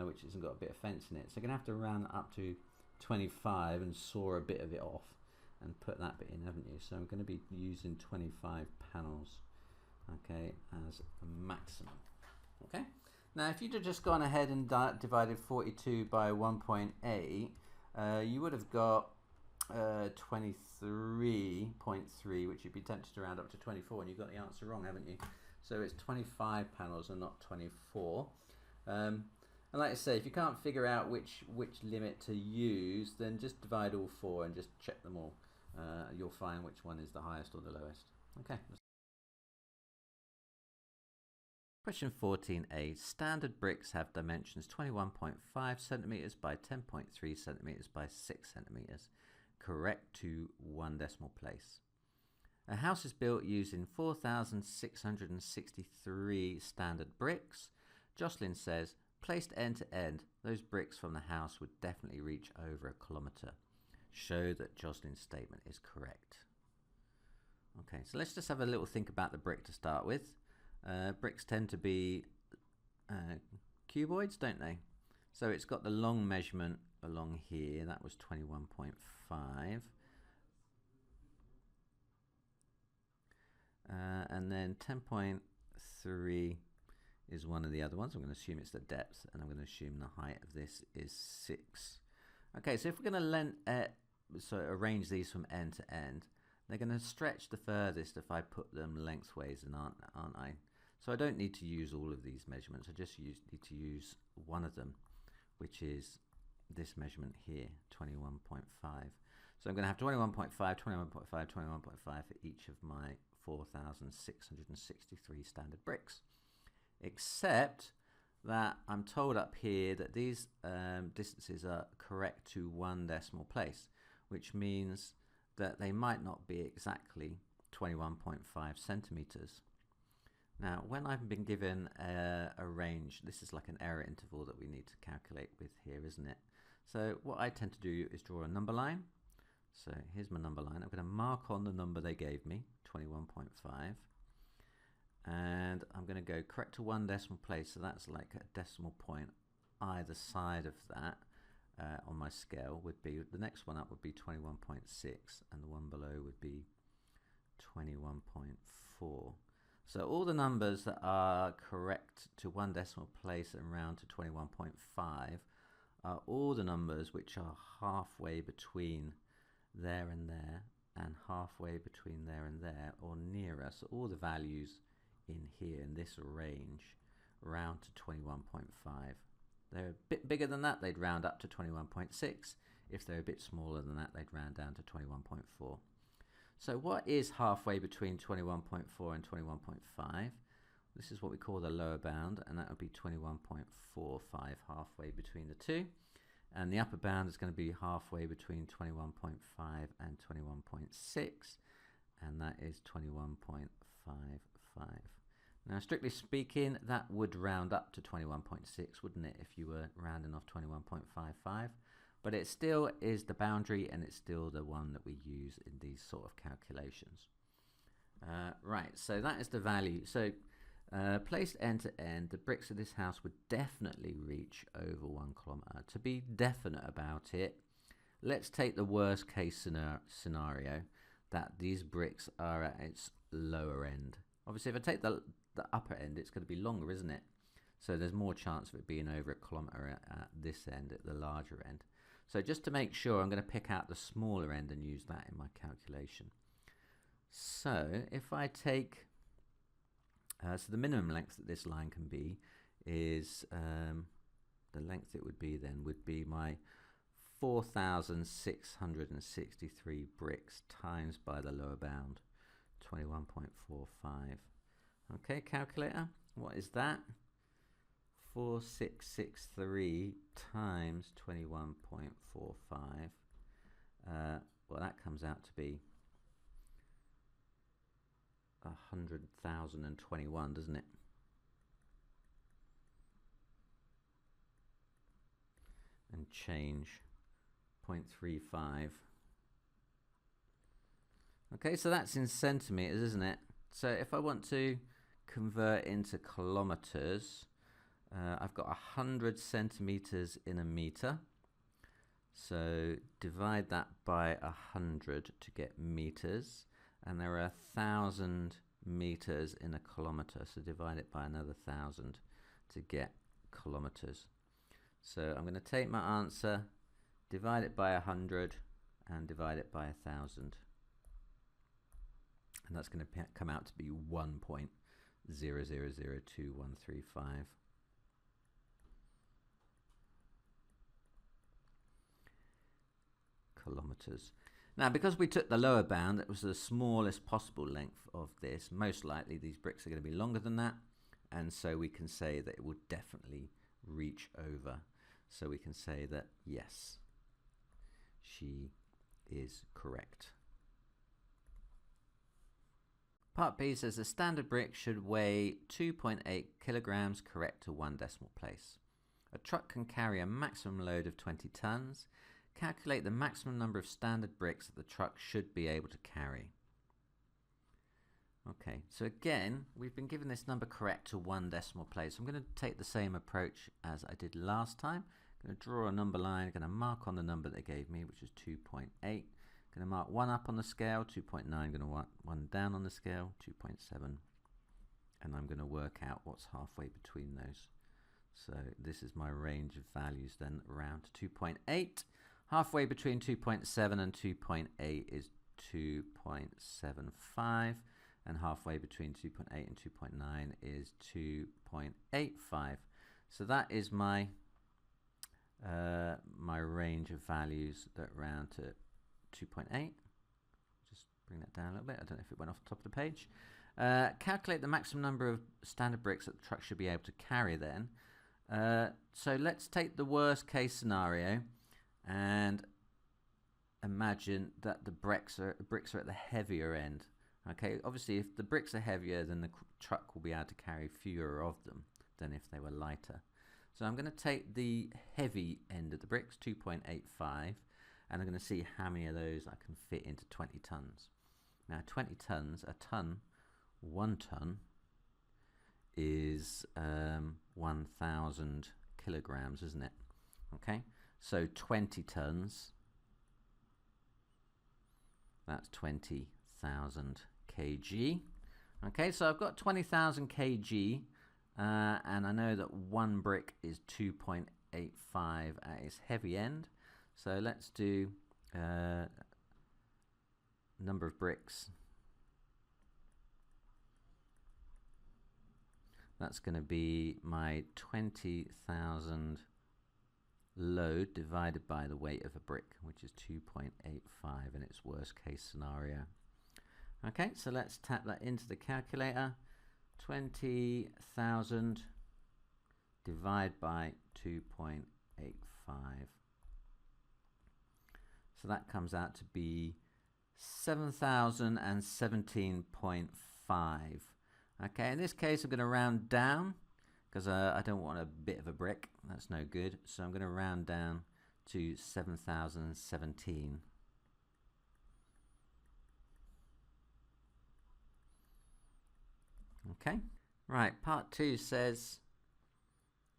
which hasn't got a bit of fence in it. So you're going to have to round it up to 25 and saw a bit of it off and put that bit in, haven't you? So I'm going to be using 25 panels, okay, as a maximum. Okay. Now, if you'd have just gone ahead and divided 42 by 1.8, you would have got 23.3, which you'd be tempted to round up to 24, and you've got the answer wrong, haven't you? So it's 25 panels and not 24. And like I say, if you can't figure out which limit to use, then just divide all four and just check them all. You'll find which one is the highest or the lowest. Okay. Question 14a. Standard bricks have dimensions 21.5 centimeters by 10.3 centimeters by 6 centimeters. Correct to one decimal place. A house is built using 4,663 standard bricks. Jocelyn says, placed end to end, those bricks from the house would definitely reach over a kilometre. Show that Jocelyn's statement is correct. Okay, so let's just have a little think about the brick to start with. Bricks tend to be cuboids, don't they? So it's got the long measurement along here, that was 21.5. And then 10.3 is one of the other ones. I'm going to assume it's the depth, and I'm going to assume the height of this is 6. Okay, so if we're going to arrange these from end to end, they're going to stretch the furthest if I put them lengthways, and aren't I? So I don't need to use all of these measurements. I just need to use one of them, which is this measurement here, 21.5. So I'm going to have 21.5, 21.5, 21.5 for each of my 4,663 standard bricks. Except that I'm told up here that these distances are correct to one decimal place, which means that they might not be exactly 21.5 centimeters. Now, when I've been given a range, this is like an error interval that we need to calculate with here, isn't it? So what I tend to do is draw a number line. So here's my number line. I'm going to mark on the number they gave me, 21.5. And I'm going to go correct to one decimal place. So that's like a decimal point either side of that on my scale would be, the next one up would be 21.6, and the one below would be 21.4. So all the numbers that are correct to one decimal place and round to 21.5 are all the numbers which are halfway between there and there, and halfway between there and there, or nearer. So all the values in here in this range round to 21.5. They're a bit bigger than that, they'd round up to 21.6. If they're a bit smaller than that, they'd round down to 21.4. So what is halfway between 21.4 and 21.5? This is what we call the lower bound, and that would be 21.45, halfway between the two. And the upper bound is going to be halfway between 21.5 and 21.6, and that is 21.55. Now, strictly speaking, that would round up to 21.6, wouldn't it, if you were rounding off 21.55? But it still is the boundary, and it's still the one that we use in these sort of calculations. Right, so that is the value. So placed end to end, the bricks of this house would definitely reach over 1 kilometre. To be definite about it, let's take the worst case scenario, that these bricks are at its lower end. Obviously, if I take the upper end, it's going to be longer, isn't it? So there's more chance of it being over 1 kilometre at this end, at the larger end. So just to make sure, I'm going to pick out the smaller end and use that in my calculation. So if I take, so the minimum length that this line can be is, the length it would be then would be my 4,663 bricks times by the lower bound, 21.45. Okay, calculator, what is that? 4,663 times 21.45. Well, that comes out to be 100,021, doesn't it? And change 0.35. Okay, so that's in centimeters, isn't it? So if I want to convert into kilometers, I've got 100 centimeters in a meter. So divide that by 100 to get meters, and there are 1,000 meters in a kilometer, so divide it by another 1,000 to get kilometers. So I'm going to take my answer, divide it by 100 and divide it by 1,000, and that's going to come out to be 1.0002135. kilometers. Now, because we took the lower bound, that was the smallest possible length of this, most likely these bricks are going to be longer than that, and so we can say that it will definitely reach over. So we can say that yes, she is correct. Part B says a standard brick should weigh 2.8 kilograms, correct to 1 decimal place. A truck can carry a maximum load of 20 tons. Calculate the maximum number of standard bricks that the truck should be able to carry. Okay, so again, we've been given this number correct to 1 decimal place. I'm going to take the same approach as I did last time. I'm going to draw a number line, I'm going to mark on the number they gave me, which is 2.8. I'm going to mark 1 up on the scale, 2.9, I'm going to mark 1 down on the scale, 2.7. And I'm going to work out what's halfway between those. So this is my range of values then, around 2.8. Halfway between 2.7 and 2.8 is 2.75, and halfway between 2.8 and 2.9 is 2.85. So that is my my range of values that round to 2.8. Just bring that down a little bit. I don't know if it went off the top of the page. Calculate the maximum number of standard bricks that the truck should be able to carry then. So let's take the worst case scenario and imagine that the bricks are at the heavier end. Okay, obviously if the bricks are heavier, then the truck will be able to carry fewer of them than if they were lighter. So I'm going to take the heavy end of the bricks, 2.85, and I'm going to see how many of those I can fit into 20 tons. Now 20 tons, a ton, 1 ton is 1,000 kilograms, isn't it? Okay, so 20 tons, that's 20,000 kg. Okay, so I've got 20,000 kg, and I know that 1 brick is 2.85 at its heavy end. So let's do number of bricks. That's going to be my 20,000 load divided by the weight of a brick, which is 2.85 in its worst case scenario. Okay, so let's tap that into the calculator. 20,000 divided by 2.85. So that comes out to be 7,017.5. Okay, in this case I'm going to round down because I don't want a bit of a brick. That's no good. So I'm going to round down to 7,017. Okay, right, part 2 says,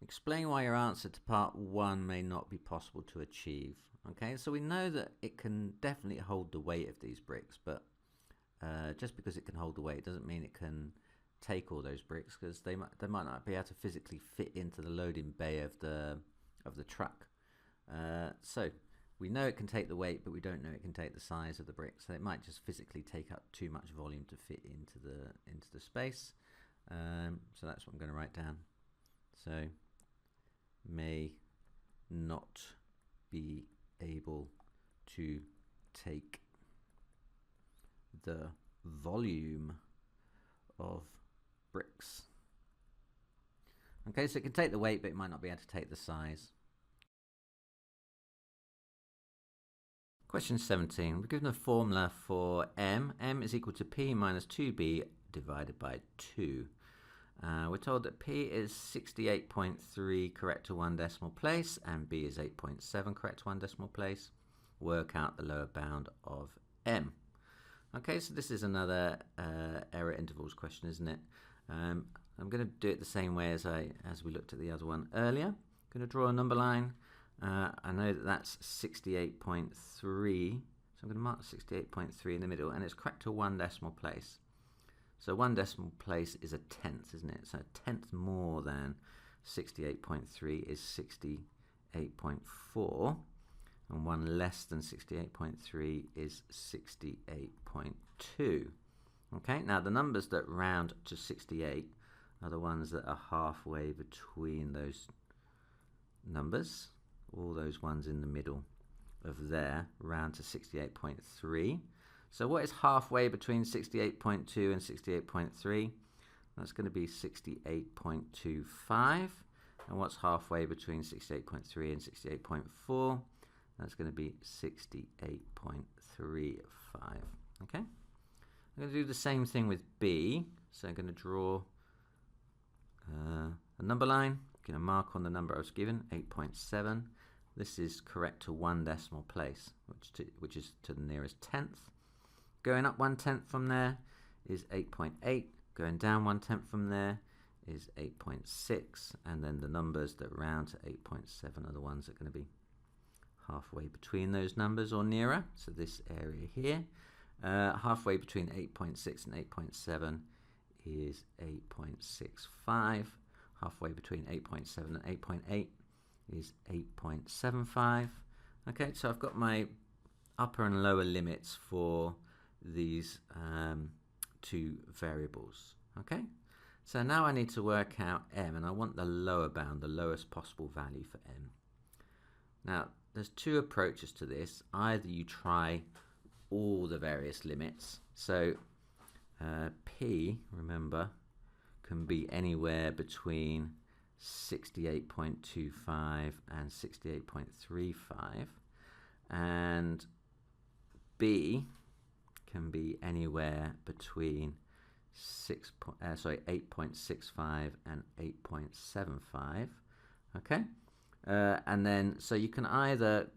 explain why your answer to part 1 may not be possible to achieve. Okay, so we know that it can definitely hold the weight of these bricks, but just because it can hold the weight doesn't mean it can take all those bricks, because they might not be able to physically fit into the loading bay of the truck. So we know it can take the weight, but we don't know it can take the size of the brick. So it might just physically take up too much volume to fit into the space. So that's what I'm going to write down. So may not be able to take the volume of bricks. Okay, so it can take the weight, but it might not be able to take the size. Question 17. We're given a formula for m. M is equal to p minus 2b divided by 2. We're told that p is 68.3 correct to 1 decimal place and b is 8.7 correct to 1 decimal place. Work out the lower bound of m. Okay, so this is another error intervals question, isn't it? I'm going to do it the same way as we looked at the other one earlier. I'm going to draw a number line. I know that that's 68.3, so I'm going to mark 68.3 in the middle, and it's correct to 1 decimal place. So 1 decimal place is a tenth, isn't it? So a tenth more than 68.3 is 68.4. And 1 less than 68.3 is 68.2. Okay, now the numbers that round to 68 are the ones that are halfway between those numbers. All those ones in the middle of there round to 68.3. So what is halfway between 68.2 and 68.3? That's going to be 68.25. And what's halfway between 68.3 and 68.4? That's going to be 68.35. Okay, I'm going to do the same thing with B. So I'm going to draw a number line. I'm going to mark on the number I was given, 8.7. This is correct to 1 decimal place, which is to the nearest tenth. Going up 1/10 from there is 8.8. Going down 1/10 from there is 8.6. And then the numbers that round to 8.7 are the ones that are going to be halfway between those numbers or nearer. So this area here, halfway between 8.6 and 8.7 is 8.65. Halfway between 8.7 and 8.8 is 8.75. Okay, so I've got my upper and lower limits for these two variables. Okay, so now I need to work out m, and I want the lower bound, the lowest possible value for m. Now there's two approaches to this. Either you try all the various limits, so p, remember, can be anywhere between 68.25 and 68.35, and b can be anywhere between 8.65 and 8.75. Okay, and then so you can either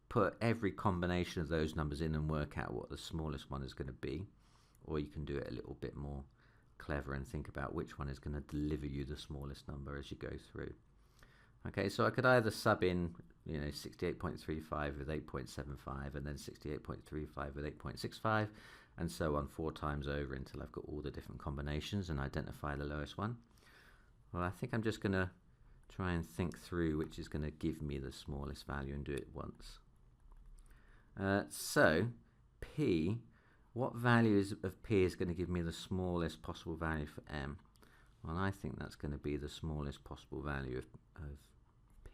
put every combination of those numbers in and work out what the smallest one is going to be, or you can do it a little bit more clever and think about which one is going to deliver you the smallest number as you go through. Okay, so I could either sub in, 68.35 with 8.75, and then 68.35 with 8.65, and so on 4 times over until I've got all the different combinations and identify the lowest one. Well, I think I'm just going to try and think through which is going to give me the smallest value and do it once. So p, what value of p is going to give me the smallest possible value for m? Well, I think that's going to be the smallest possible value of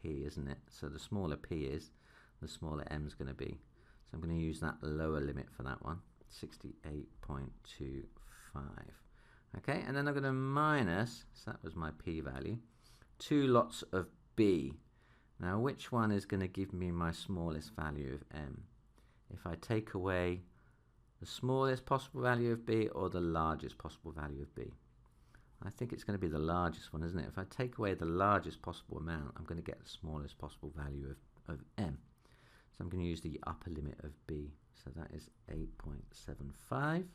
p, isn't it? So the smaller p is, the smaller m is going to be. So I'm going to use that lower limit for that one, 68.25. Okay, and then I'm going to minus, so that was my p value, 2 lots of b. Now which one is going to give me my smallest value of m? If I take away the smallest possible value of b or the largest possible value of b? I think it's going to be the largest one, isn't it? If I take away the largest possible amount, I'm going to get the smallest possible value of m. So I'm going to use the upper limit of b. So that is 8.75.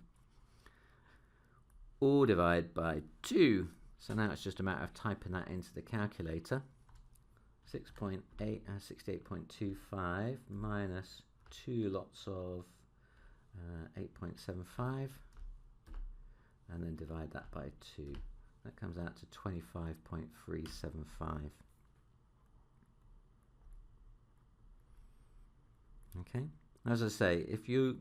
All divided by 2. So now it's just a matter of typing that into the calculator. 68.25 minus 2 lots of 8.75, and then divide that by 2. That comes out to 25.375. Okay, as I say, if it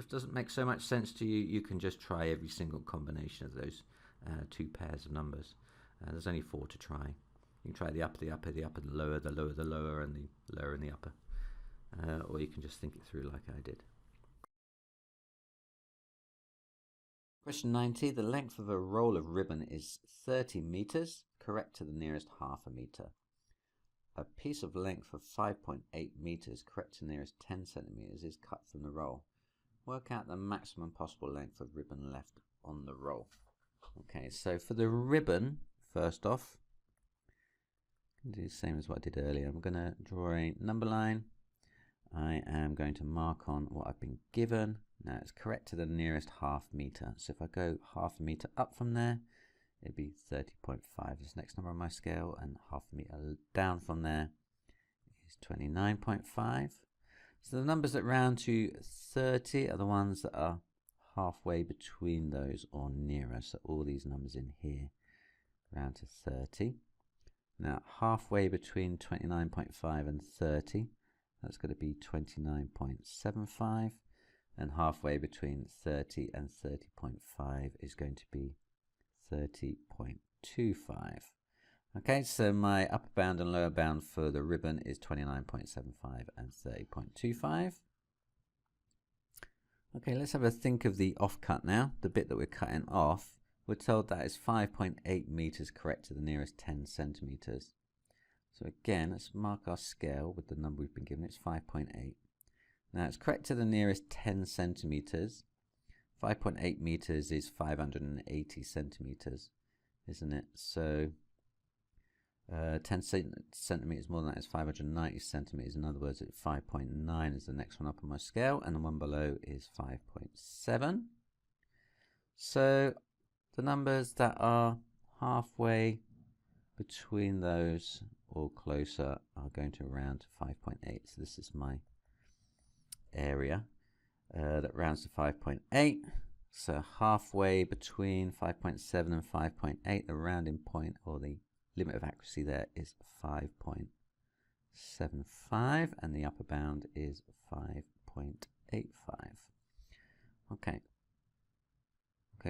doesn't make so much sense to you, you can just try every single combination of those 2 pairs of numbers. There's only 4 to try. You can try the upper, the lower, the lower, the lower, and the lower and the upper. Or you can just think it through like I did. Question 90. The length of a roll of ribbon is 30 meters, correct to the nearest half a meter. A piece of length of 5.8 meters, correct to the nearest 10 centimeters, is cut from the roll. Work out the maximum possible length of ribbon left on the roll. Okay, so for the ribbon, first off, I'll do the same as what I did earlier. I'm going to draw a number line. I am going to mark on what I've been given. Now it's correct to the nearest half meter. So if I go half a meter up from there, it'd be 30.5. This next number on my scale, and half a meter down from there is 29.5. So the numbers that round to 30 are the ones that are halfway between those or nearer. So all these numbers in here round to 30. Now halfway between 29.5 and 30, that's going to be 29.75. And halfway between 30 and 30.5 is going to be 30.25. Okay, so my upper bound and lower bound for the ribbon is 29.75 and 30.25. Okay, let's have a think of the offcut now, the bit that we're cutting off. We're told that is 5.8 meters correct to the nearest 10 centimeters. So again, let's mark our scale with the number we've been given. It's 5.8. Now it's correct to the nearest 10 centimeters. 5.8 meters is 580 centimeters, isn't it? So 10 centimeters more than that is 590 centimeters. In other words, 5.9 is the next one up on my scale, and the one below is 5.7. So the numbers that are halfway between those or closer are going to round to 5.8. So this is my area that rounds to 5.8. So halfway between 5.7 and 5.8, the rounding point or the limit of accuracy there is 5.75, and the upper bound is 5.85. Okay,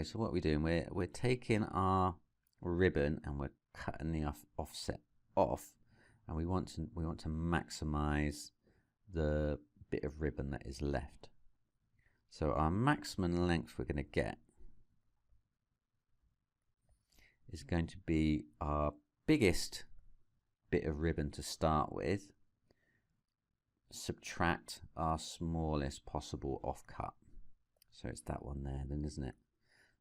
so what we're doing, we're taking our ribbon and we're cutting the offset off, and we want to maximize the bit of ribbon that is left. So our maximum length we're going to get is going to be our biggest bit of ribbon to start with, subtract our smallest possible offcut. So it's that one there then, isn't it?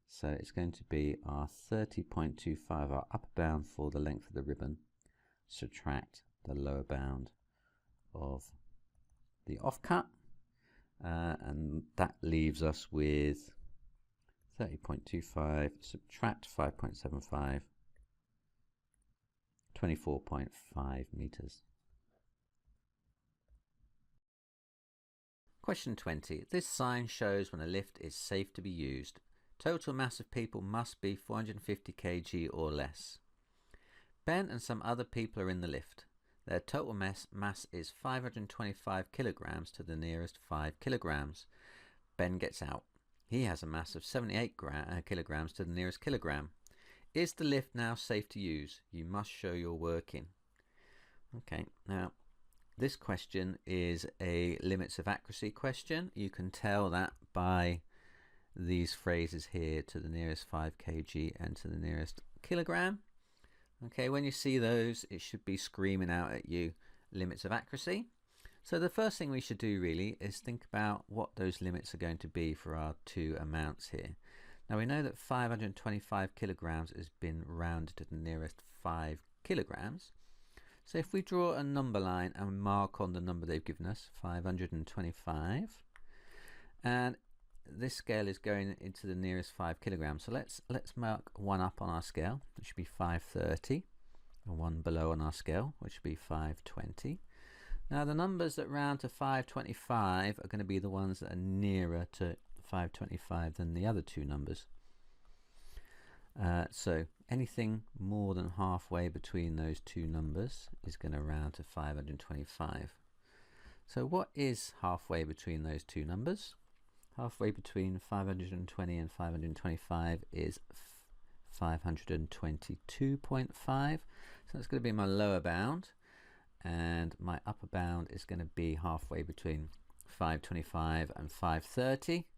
So it's going to be our 30.25, our upper bound for the length of the ribbon, subtract the lower bound of the offcut, and that leaves us with 30.25 subtract 5.75, 24.5 meters. Question 20. This sign shows when a lift is safe to be used. Total mass of people must be 450 kg or less. Ben and some other people are in the lift. Their total mass is 525 kilograms to the nearest 5 kilograms. Ben gets out. He has a mass of 78 kilograms to the nearest kilogram. Is the lift now safe to use? You must show your working. Okay, now this question is a limits of accuracy question. You can tell that by these phrases here, to the nearest 5 kg and to the nearest kilogram. Okay, when you see those, it should be screaming out at you, limits of accuracy. So the first thing we should do really is think about what those limits are going to be for our two amounts here. Now we know that 525 kilograms has been rounded to the nearest 5 kilograms. So if we draw a number line and mark on the number they've given us, 525, and this scale is going into the nearest 5 kilograms. So let's mark one up on our scale, which should be 530, and one below on our scale, which should be 520. Now the numbers that round to 525 are going to be the ones that are nearer to 525 than the other two numbers. So anything more than halfway between those two numbers is going to round to 525. So what is halfway between those two numbers? Halfway between 520 and 525 is 522.5. So that's going to be my lower bound, and my upper bound is going to be halfway between 525 and 530,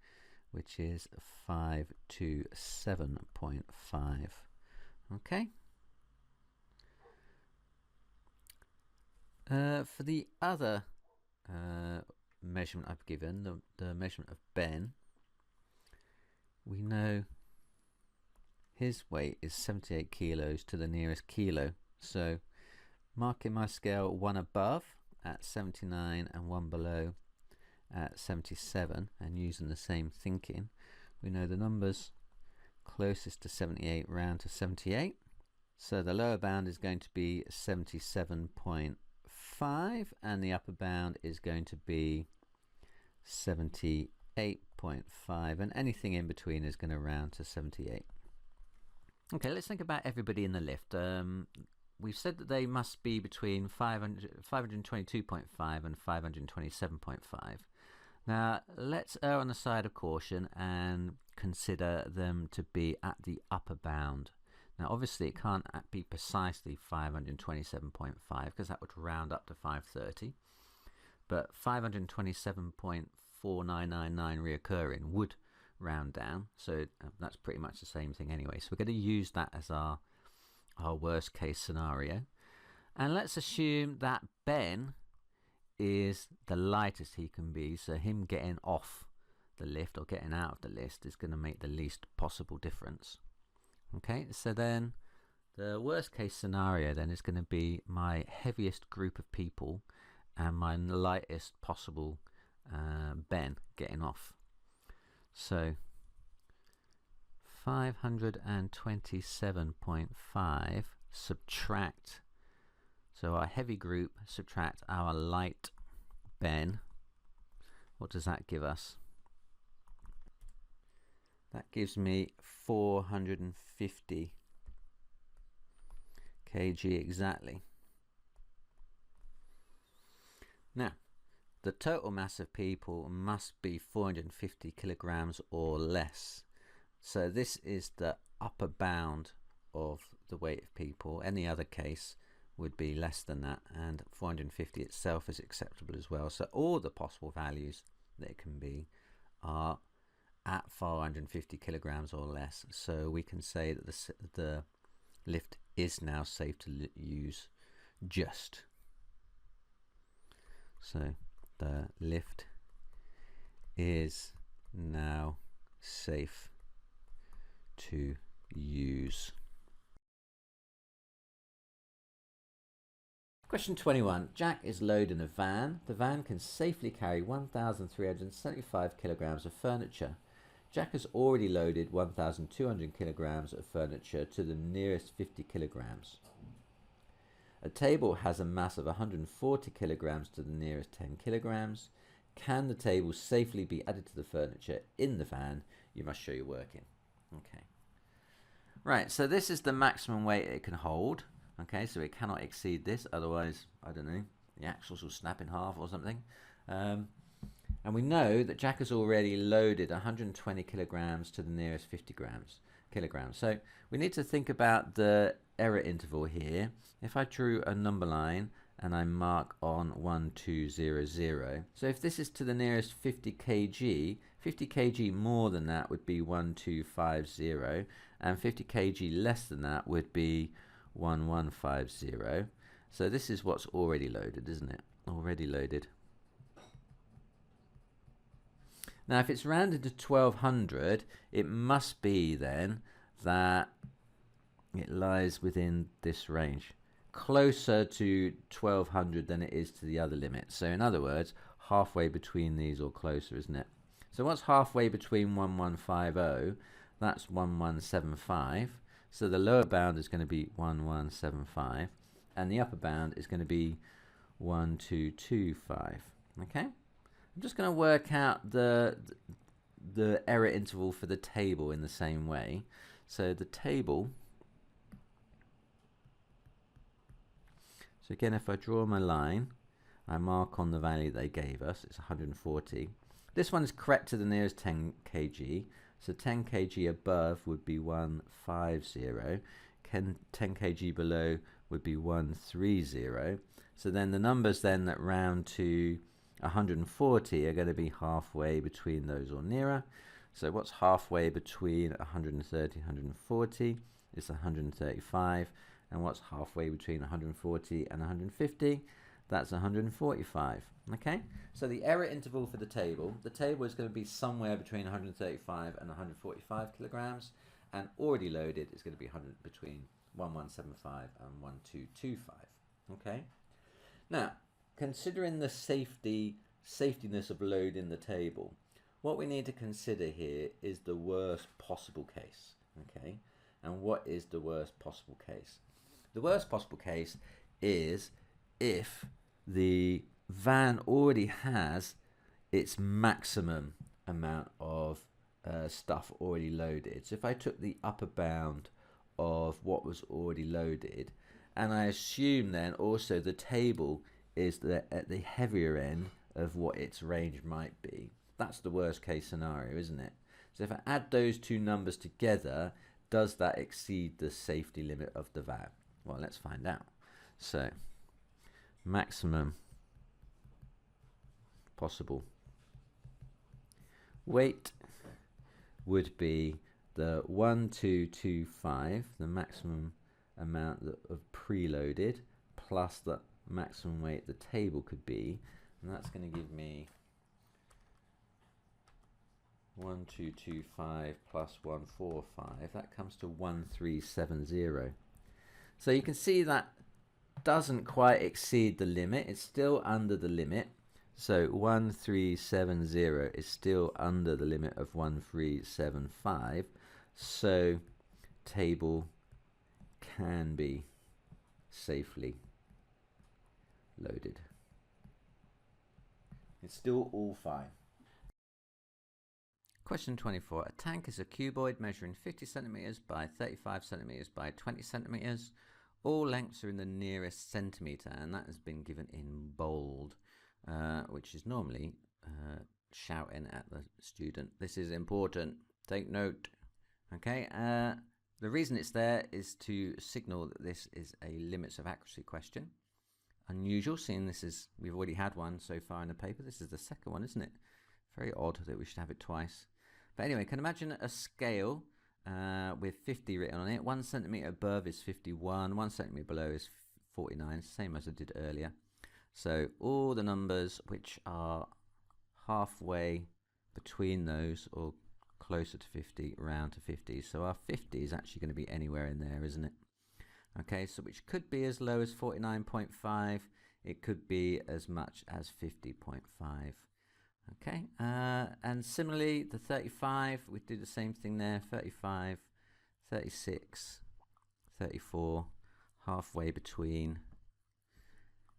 which is 527.5. Okay. For the other measurement I've given, the measurement of Ben, we know his weight is 78 kilos to the nearest kilo. So marking my scale one above at 79 and one below at 77 and using the same thinking, we know the numbers closest to 78 round to 78. So the lower bound is going to be 77.5 and the upper bound is going to be 78.5, and anything in between is going to round to 78. Okay, let's think about everybody in the lift. We've said that they must be between 522.5 and 527.5. Now, let's err on the side of caution and consider them to be at the upper bound. Now, obviously, it can't be precisely 527.5 because that would round up to 530. But 527.4999 reoccurring would round down, so that's pretty much the same thing anyway. So we're going to use that as our worst case scenario. And let's assume that Ben is the lightest he can be, so him getting off the lift or getting out of the lift is going to make the least possible difference. Okay, so then the worst case scenario then is going to be my heaviest group of people and my lightest possible Ben getting off. So 527.5 subtract, so our heavy group subtract our light Ben. What does that give us? That gives me 450 kg exactly. Now, the total mass of people must be 450 kilograms or less. So this is the upper bound of the weight of people. Any other case would be less than that, and 450 itself is acceptable as well. So all the possible values that it can be are at 450 kilograms or less. So we can say that the lift is now safe to use just. So the lift is now safe to use. Question 21. Jack is loaded in a van. The van can safely carry 1,375 kilograms of furniture. Jack has already loaded 1,200 kilograms of furniture to the nearest 50 kilograms. A table has a mass of 140 kilograms to the nearest 10 kilograms. Can the table safely be added to the furniture in the van? You must show your working. Okay. Right, so this is the maximum weight it can hold. Okay, so it cannot exceed this, otherwise, I don't know, the axles will snap in half or something. And we know that Jack has already loaded 120 kilograms to the nearest 50 kilograms. So we need to think about the error interval here. If I drew a number line and I mark on 1200, so if this is to the nearest 50 kg, 50 kg more than that would be 1250, and 50 kg less than that would be 1150. So this is what's already loaded, isn't it? Already loaded. Now if it's rounded to 1200, it must be then that it lies within this range, closer to 1200 than it is to the other limit. So in other words, halfway between these or closer, isn't it? So what's halfway between 1150? That's 1175. So the lower bound is going to be 1175 and the upper bound is going to be 1225. Okay, I'm just going to work out the error interval for the table in the same way. So the table, so again, if I draw my line, I mark on the value they gave us, it's 140. This one is correct to the nearest 10 kg. So 10 kg above would be 150. 10 kg below would be 130. So then the numbers then that round to 140 are going to be halfway between those or nearer. So what's halfway between 130 and 140 is 135. And what's halfway between 140 and 150? That's 145. Okay, so the error interval for the table is going to be somewhere between 135 and 145 kilograms, and already loaded is going to be between 1175 and 1225. Okay, now considering the safety safetiness of load in the table. What we need to consider here is the worst possible case. Okay, and what is the worst possible case? The worst possible case is if the van already has its maximum amount of stuff already loaded. So if I took the upper bound of what was already loaded, and I assume then also the table is at the heavier end of what its range might be, that's the worst case scenario, isn't it? So if I add those two numbers together, does that exceed the safety limit of the van? Well, let's find out. So maximum possible weight would be the 1225, the maximum amount of preloaded, plus the maximum weight the table could be, and that's going to give me 1225 plus 145. That comes to 1370. So you can see that doesn't quite exceed the limit. It's still under the limit. So 1370 is still under the limit of 1375. So table can be safely loaded. It's still all fine. Question 24. A tank is a cuboid measuring 50 centimeters by 35 centimeters by 20 centimeters. All lengths are in the nearest centimeter, and that has been given in bold, which is normally shouting at the student. This is important. Take note. Okay. The reason it's there is to signal that this is a limits of accuracy question. Unusual, seeing we've already had one so far in the paper. This is the second one, isn't it? Very odd that we should have it twice. But anyway, can imagine a scale with 50 written on it. 1 centimeter above is 51, 1 centimeter below is 49, same as I did earlier. So all the numbers which are halfway between those or closer to 50, round to 50. So our 50 is actually going to be anywhere in there, isn't it? Okay, so which could be as low as 49.5. It could be as much as 50.5. Okay, and similarly, the 35, we do the same thing there, 35, 36, 34, halfway between.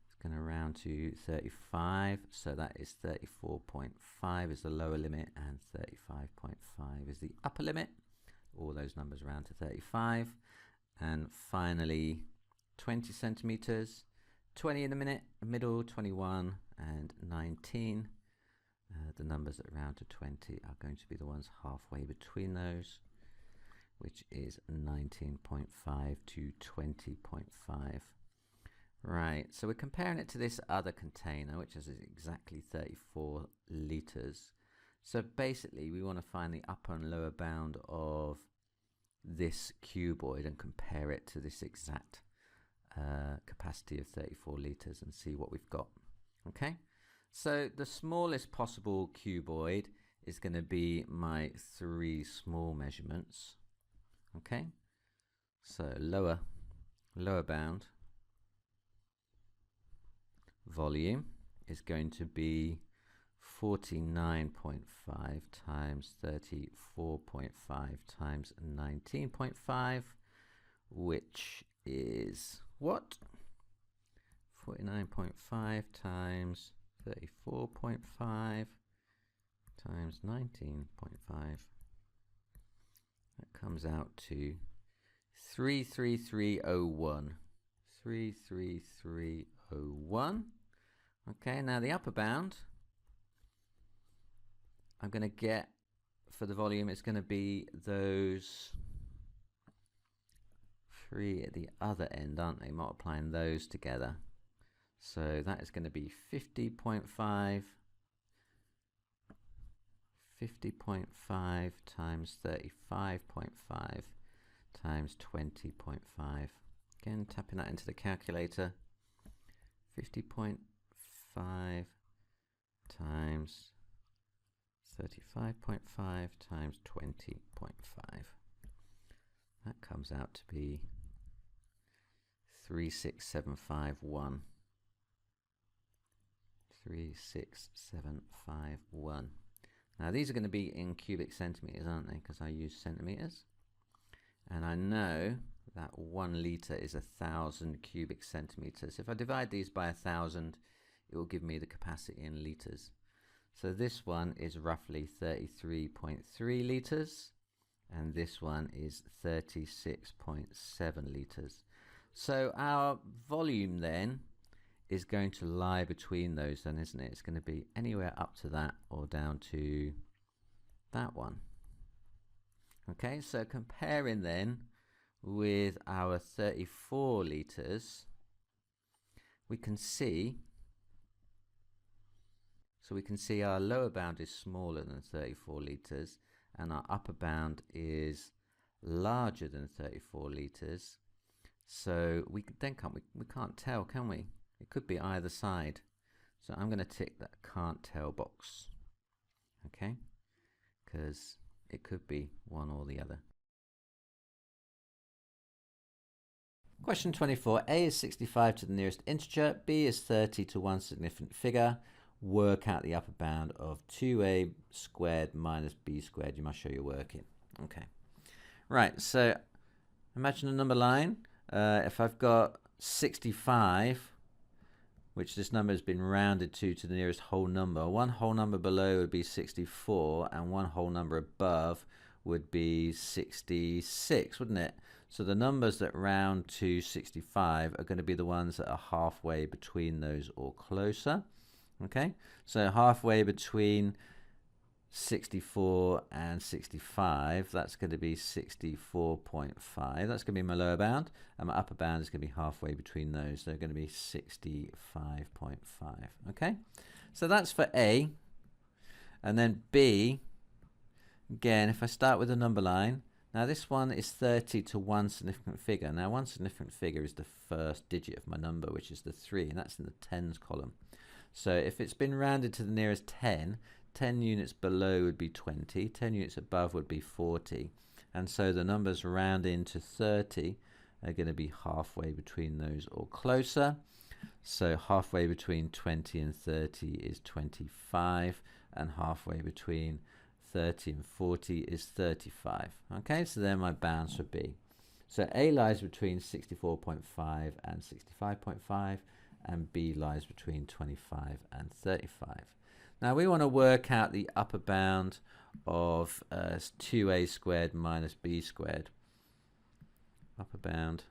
It's going to round to 35, so that is 34.5 is the lower limit, and 35.5 is the upper limit. All those numbers round to 35. And finally, 20 centimeters, 20 in the middle, 21 and 19. The numbers that round to 20 are going to be the ones halfway between those, which is 19.5 to 20.5. Right, so we're comparing it to this other container, which is exactly 34 litres. So basically, we want to find the upper and lower bound of this cuboid and compare it to this exact capacity of 34 litres and see what we've got. Okay. So the smallest possible cuboid is going to be my 3 small measurements. Okay, so lower bound volume is going to be 49.5 times 34.5 times 19.5, which is what? 49.5 times 34.5 times 19.5. That comes out to 33301. 33301. Okay, now the upper bound I'm going to get for the volume, it's going to be those 3 at the other end, aren't they? Multiplying those together. So that is going to be 50.5 times 35.5 times 20.5. Again, tapping that into the calculator. 50.5 times 35.5 times 20.5. That comes out to be 36751. 36751. Now these are going to be in cubic centimeters, aren't they? Because I use centimeters. And I know that 1 litre is 1,000 cubic centimeters. If I divide these by 1,000, it will give me the capacity in litres. So this one is roughly 33.3 litres, and this one is 36.7 litres. So our volume then is going to lie between those then, isn't it? It's going to be anywhere up to that or down to that one. Okay, so comparing then with our 34 litres, we can see our lower bound is smaller than 34 litres and our upper bound is larger than 34 litres. So we can't tell, can we? It could be either side. So I'm going to tick that can't tell box. Okay, because it could be one or the other. Question 24. A is 65 to the nearest integer. B is 30 to one significant figure. Work out the upper bound of 2a squared minus b squared. You must show your working. Okay. Right, so imagine a number line. If I've got 65, which this number has been rounded to the nearest whole number, one whole number below would be 64, and one whole number above would be 66, wouldn't it? So the numbers that round to 65 are going to be the ones that are halfway between those or closer. Okay, so halfway between 64 and 65, that's going to be 64.5. That's going to be my lower bound, and my upper bound is going to be halfway between those. They're going to be 65.5. Okay, so that's for A. And then B, again, if I start with a number line, now this one is 30 to one significant figure. Now one significant figure is the first digit of my number, which is the 3, and that's in the tens column. So if it's been rounded to the nearest 10, 10 units below would be 20, 10 units above would be 40. And so the numbers rounding to 30 are going to be halfway between those or closer. So halfway between 20 and 30 is 25, and halfway between 30 and 40 is 35. Okay, so they're my bounds for B. So A lies between 64.5 and 65.5, and B lies between 25 and 35. Now we want to work out the upper bound of 2a squared minus b squared. Upper bound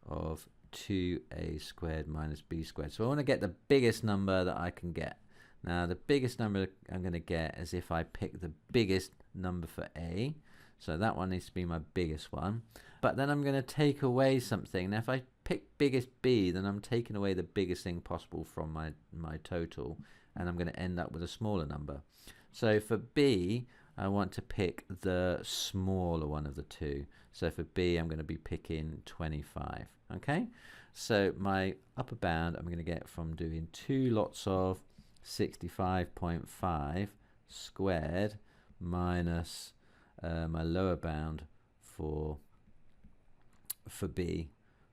of 2a squared minus b squared. So I want to get the biggest number that I can get. Now the biggest number I'm going to get is if I pick the biggest number for A. So that one needs to be my biggest one. But then I'm going to take away something. Now if I pick biggest B, then I'm taking away the biggest thing possible from my total, and I'm going to end up with a smaller number. So for B, I want to pick the smaller one of the two. So for B, I'm going to be picking 25. Okay, so my upper bound I'm going to get from doing two lots of 65.5 squared minus my lower bound for B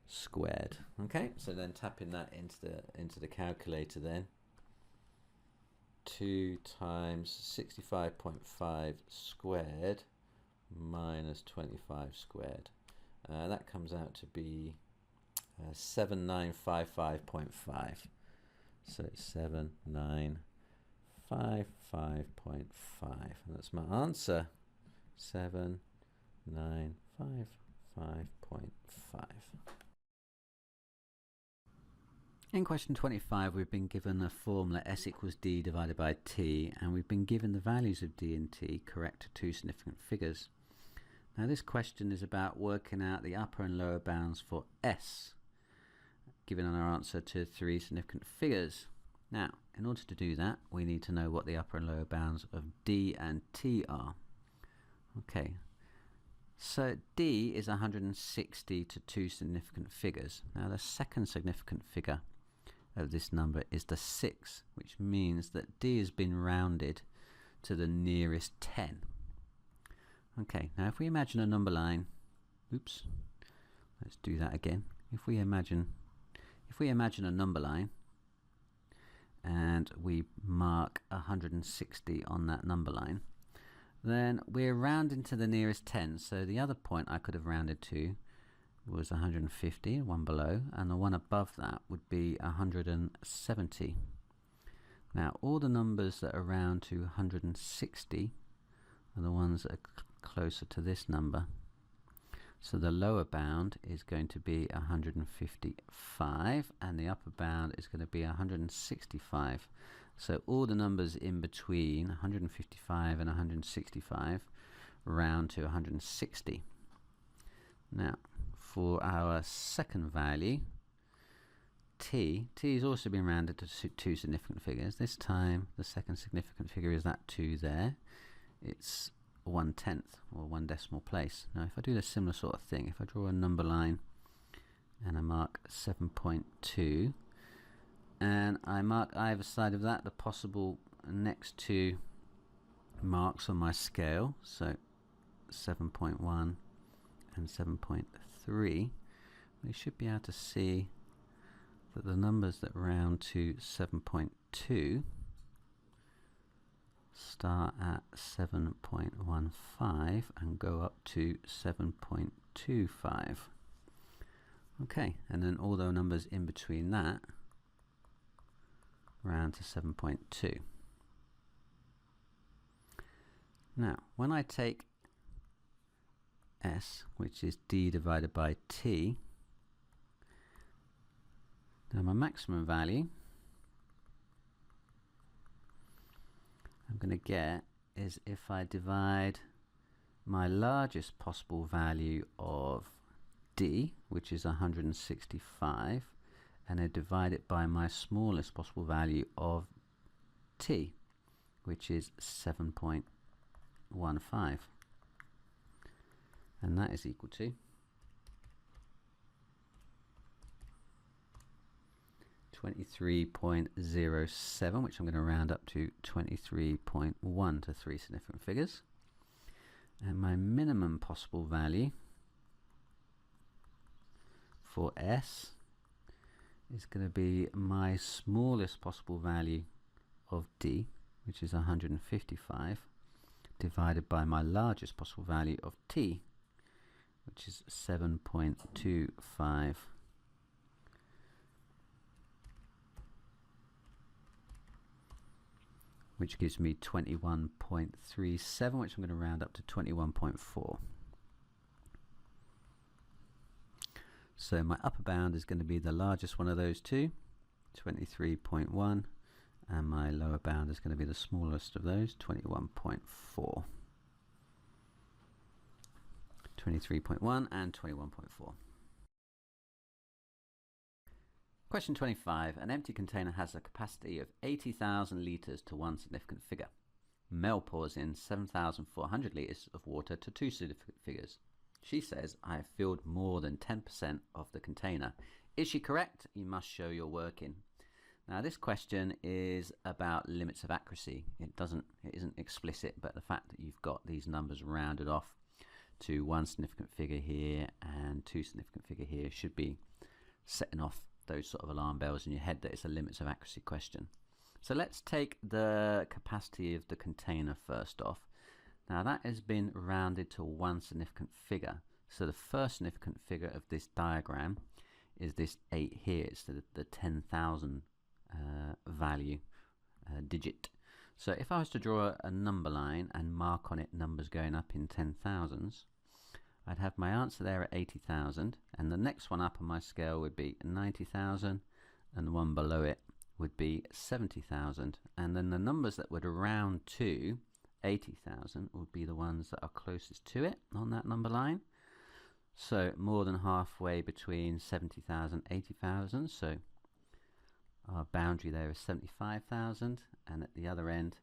squared. Okay, so then tapping that into the calculator, then 2 times 65.5 squared minus 25 squared, that comes out to be 7955.5. so it's 7955.5, and that's my answer, 7955.5. In question 25, we've been given a formula S equals D divided by T, and we've been given the values of D and T correct to two significant figures. Now this question is about working out the upper and lower bounds for S, given our answer to three significant figures. Now, in order to do that, we need to know what the upper and lower bounds of D and T are. Okay, so D is 160 to two significant figures. Now the second significant figure of this number is the 6, which means that D has been rounded to the nearest 10. Okay, now if we imagine a number line, oops, let's do that again. If we imagine a number line, and we mark 160 on that number line, then we're rounding to the nearest 10. So the other point I could have rounded to was 150, one below, and the one above that would be 170. Now all the numbers that are round to 160 are the ones that are closer to this number. So the lower bound is going to be 155 and the upper bound is going to be 165. So all the numbers in between 155 and 165 round to 160. Now for our second value, t has also been rounded to two significant figures. This time the second significant figure is that 2 there. It's 1/10 or 1 decimal place. Now if I do the similar sort of thing, if I draw a number line and I mark 7.2 and I mark either side of that the possible next two marks on my scale, so 7.1 and 7.3, we should be able to see that the numbers that round to 7.2 start at 7.15 and go up to 7.25. Okay, and then all the numbers in between that round to 7.2. Now when I take S, which is d divided by t, now my maximum value I'm going to get is if I divide my largest possible value of d, which is 165, and I divide it by my smallest possible value of t, which is 7.15, and that is equal to 23.07, which I'm going to round up to 23.1 to three significant figures. And my minimum possible value for S is going to be my smallest possible value of D, which is 155, divided by my largest possible value of T, which is 7.25. which gives me 21.37, which I'm going to round up to 21.4. So my upper bound is going to be the largest one of those two, 23.1, and my lower bound is going to be the smallest of those, 21.4. 23.1 and 21.4. Question 25. An empty container has a capacity of 80,000 litres to one significant figure. Mel pours in 7,400 litres of water to two significant figures. She says, I have filled more than 10% of the container. Is she correct? You must show your working. Now this question is about limits of accuracy. It isn't explicit, but the fact that you've got these numbers rounded off to one significant figure here and two significant figure here should be setting off those sort of alarm bells in your head that it's a limits of accuracy question. So let's take the capacity of the container first off. Now that has been rounded to one significant figure. So the first significant figure of this diagram is this 8 here. It's the 10,000 value digit. So if I was to draw a number line and mark on it numbers going up in 10,000s, I'd have my answer there at 80,000, and the next one up on my scale would be 90,000, and the one below it would be 70,000, and then the numbers that would round to 80,000 would be the ones that are closest to it on that number line. So more than halfway between 70,000 and 80,000, so our boundary there is 75,000, and at the other end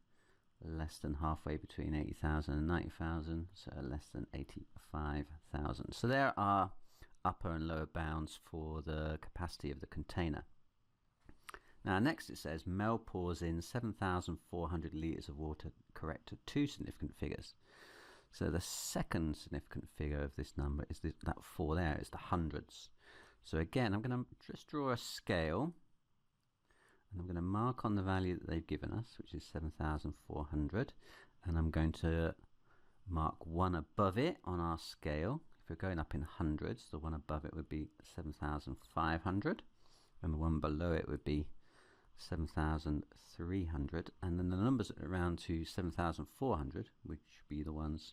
less than halfway between 80,000 and 90,000, so less than 85,000. So there are upper and lower bounds for the capacity of the container. Now next it says Mel pours in 7,400 litres of water correct to two significant figures. So the second significant figure of this number is that 4 there, is the hundreds. So again I'm going to just draw a scale, And I'm going to mark on the value that they've given us, which is 7,400, and I'm going to mark one above it on our scale. If we're going up in hundreds, the one above it would be 7,500, and the one below it would be 7,300, and then the numbers around to 7,400, which would be the ones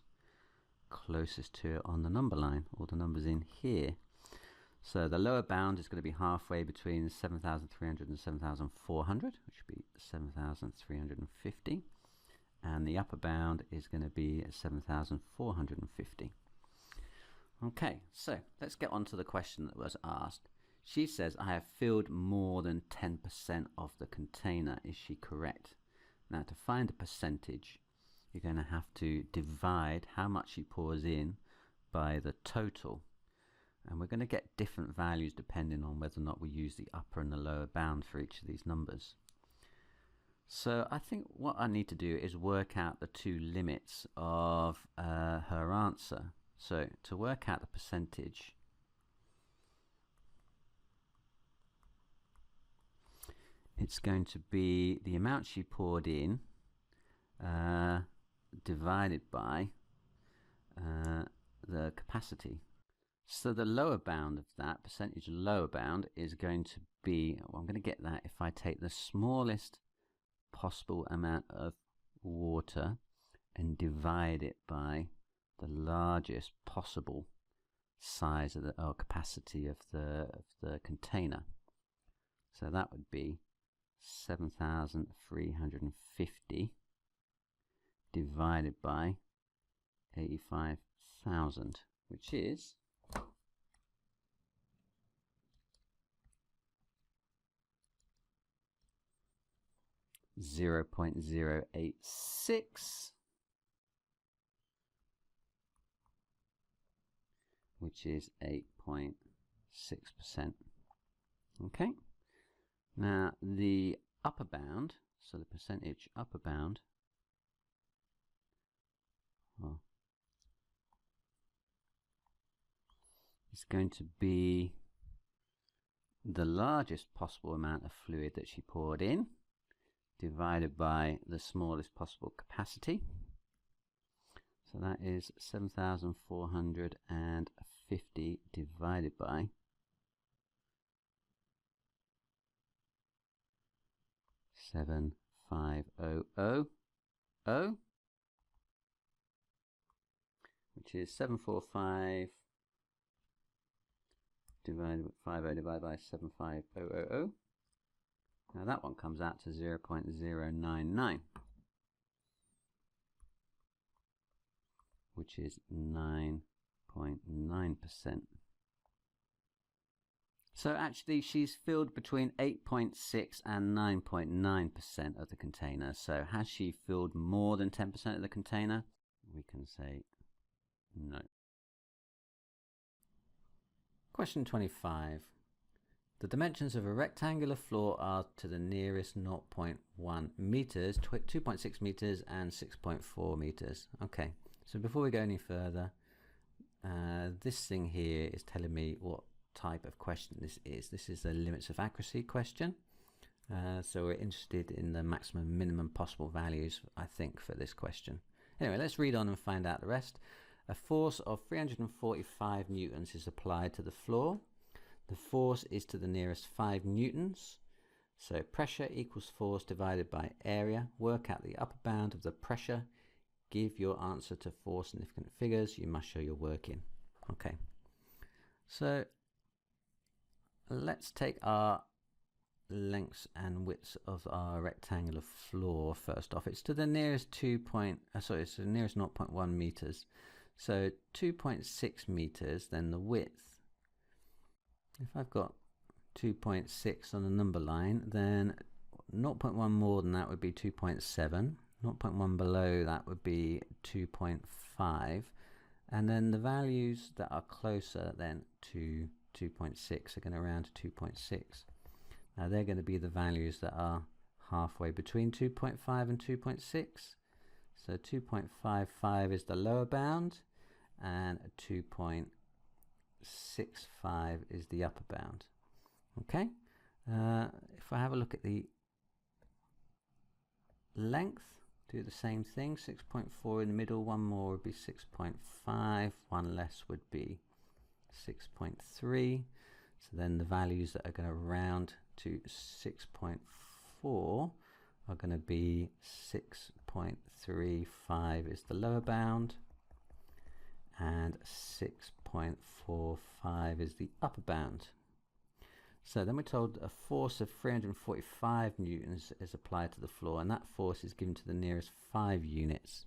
closest to it on the number line, or the numbers in here. So the lower bound is going to be halfway between 7,300 and 7,400, which would be 7,350, and the upper bound is going to be 7,450. Okay, so let's get on to the question that was asked. She says, I have filled more than 10% of the container. Is she correct? Now, to find the percentage, you're going to have to divide how much she pours in by the total. And we're going to get different values depending on whether or not we use the upper and the lower bound for each of these numbers. So I think what I need to do is work out the two limits of her answer. So to work out the percentage, it's going to be the amount she poured in divided by the capacity. So the lower bound of that, percentage lower bound, is going to be, well, I'm going to get that if I take the smallest possible amount of water and divide it by the largest possible size of the capacity of the container. So that would be 7,350 divided by 85,000, which is 0.086, which is 8.6%. Okay. Now the upper bound, so the percentage upper bound, is going to be the largest possible amount of fluid that she poured in divided by the smallest possible capacity. So that is 7,450 divided by 7,500, which is 745 divided by 7,500. Now that one comes out to 0.099, which is 9.9%. So actually she's filled between 8.6 and 9.9% of the container. So has she filled more than 10% of the container? We can say no. Question 25. The dimensions of a rectangular floor are to the nearest 0.1 meters, 2.6 meters and 6.4 meters. Okay, so before we go any further, this thing here is telling me what type of question this is. This is a limits of accuracy question. So we're interested in the maximum minimum possible values, I think, for this question. Anyway, let's read on and find out the rest. A force of 345 newtons is applied to the floor. The force is to the nearest 5 newtons. So pressure equals force divided by area. Work out the upper bound of the pressure. Give your answer to 4 significant figures. You must show your working. Okay. So let's take our lengths and widths of our rectangular floor first off. It's to the nearest it's the nearest 0.1 meters. So 2.6 meters, then the width. If I've got 2.6 on the number line, then 0.1 more than that would be 2.7. 0.1 below that would be 2.5. And then the values that are closer then to 2.6 are going to round to 2.6. Now they're going to be the values that are halfway between 2.5 and 2.6. So 2.55 is the lower bound and 2.65 is the upper bound. Okay, if I have a look at the length, do the same thing. 6.4 in the middle, one more would be 6.5, one less would be 6.3. So then the values that are going to round to 6.4 are going to be 6.35 is the lower bound, and 6.45 is the upper bound. So then we're told a force of 345 newtons is applied to the floor, and that force is given to the nearest 5 units.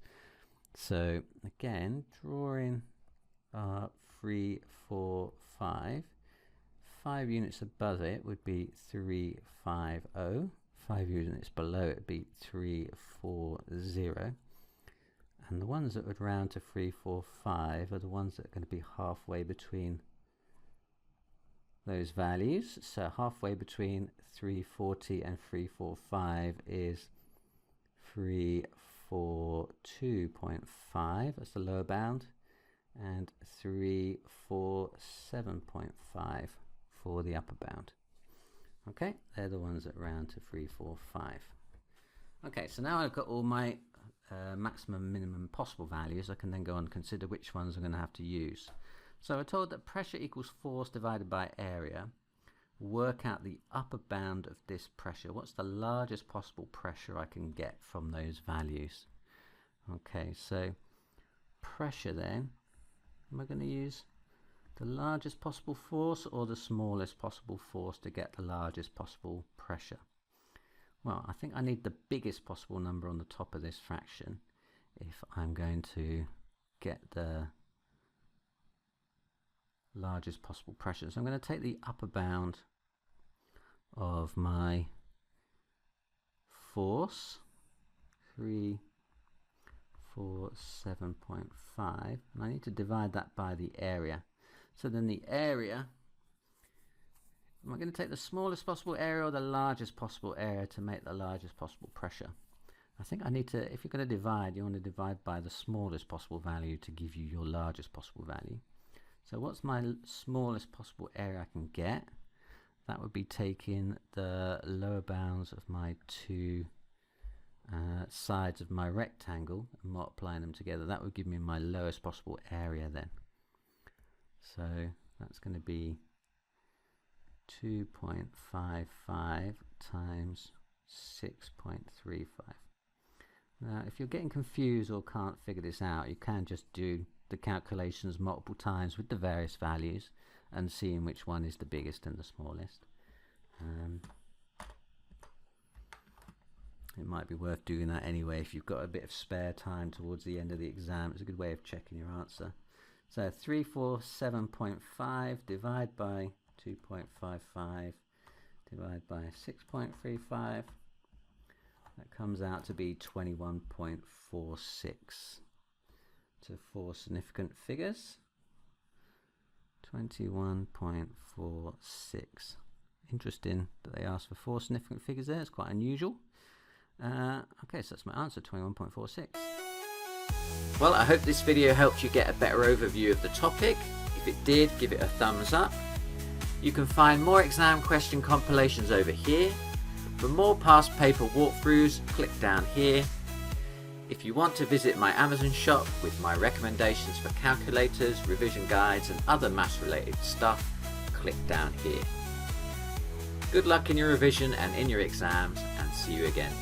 So again, drawing 3, 4, 5. 5 units above it would be 350. 5 units below it would be 340. And the ones that would round to 345 are the ones that are going to be halfway between those values. So halfway between 340 and 345 is 342.5, that's the lower bound, and 347.5 for the upper bound. Okay, they're the ones that round to 345. Okay, so now I've got all my maximum, minimum possible values. I can then go on and consider which ones I'm going to have to use. So we're told that pressure equals force divided by area. Work out the upper bound of this pressure. What's the largest possible pressure I can get from those values? Okay, so pressure then, am I going to use the largest possible force or the smallest possible force to get the largest possible pressure? Well, I think I need the biggest possible number on the top of this fraction if I'm going to get the largest possible pressure. So I'm going to take the upper bound of my force, 347.5, and I need to divide that by the area. So then the area, am I going to take the smallest possible area or the largest possible area to make the largest possible pressure? I think I need to, if you're going to divide, you want to divide by the smallest possible value to give you your largest possible value. So what's my smallest possible area I can get? That would be taking the lower bounds of my two sides of my rectangle and multiplying them together. That would give me my lowest possible area then. So that's going to be 2.55 times 6.35. Now, if you're getting confused or can't figure this out, you can just do the calculations multiple times with the various values and seeing which one is the biggest and the smallest. It might be worth doing that anyway if you've got a bit of spare time towards the end of the exam. It's a good way of checking your answer. So 347.5 divide by 2.55 divide by 6.35. That comes out to be 21.46. To 4 significant figures. 21.46. Interesting that they asked for 4 significant figures there. It's quite unusual. Okay, so that's my answer, 21.46. Well, I hope this video helped you get a better overview of the topic. If it did, give it a thumbs up. You can find more exam question compilations over here. For more past paper walkthroughs, click down here. If you want to visit my Amazon shop with my recommendations for calculators, revision guides and other maths related stuff, click down here. Good luck in your revision and in your exams, and see you again.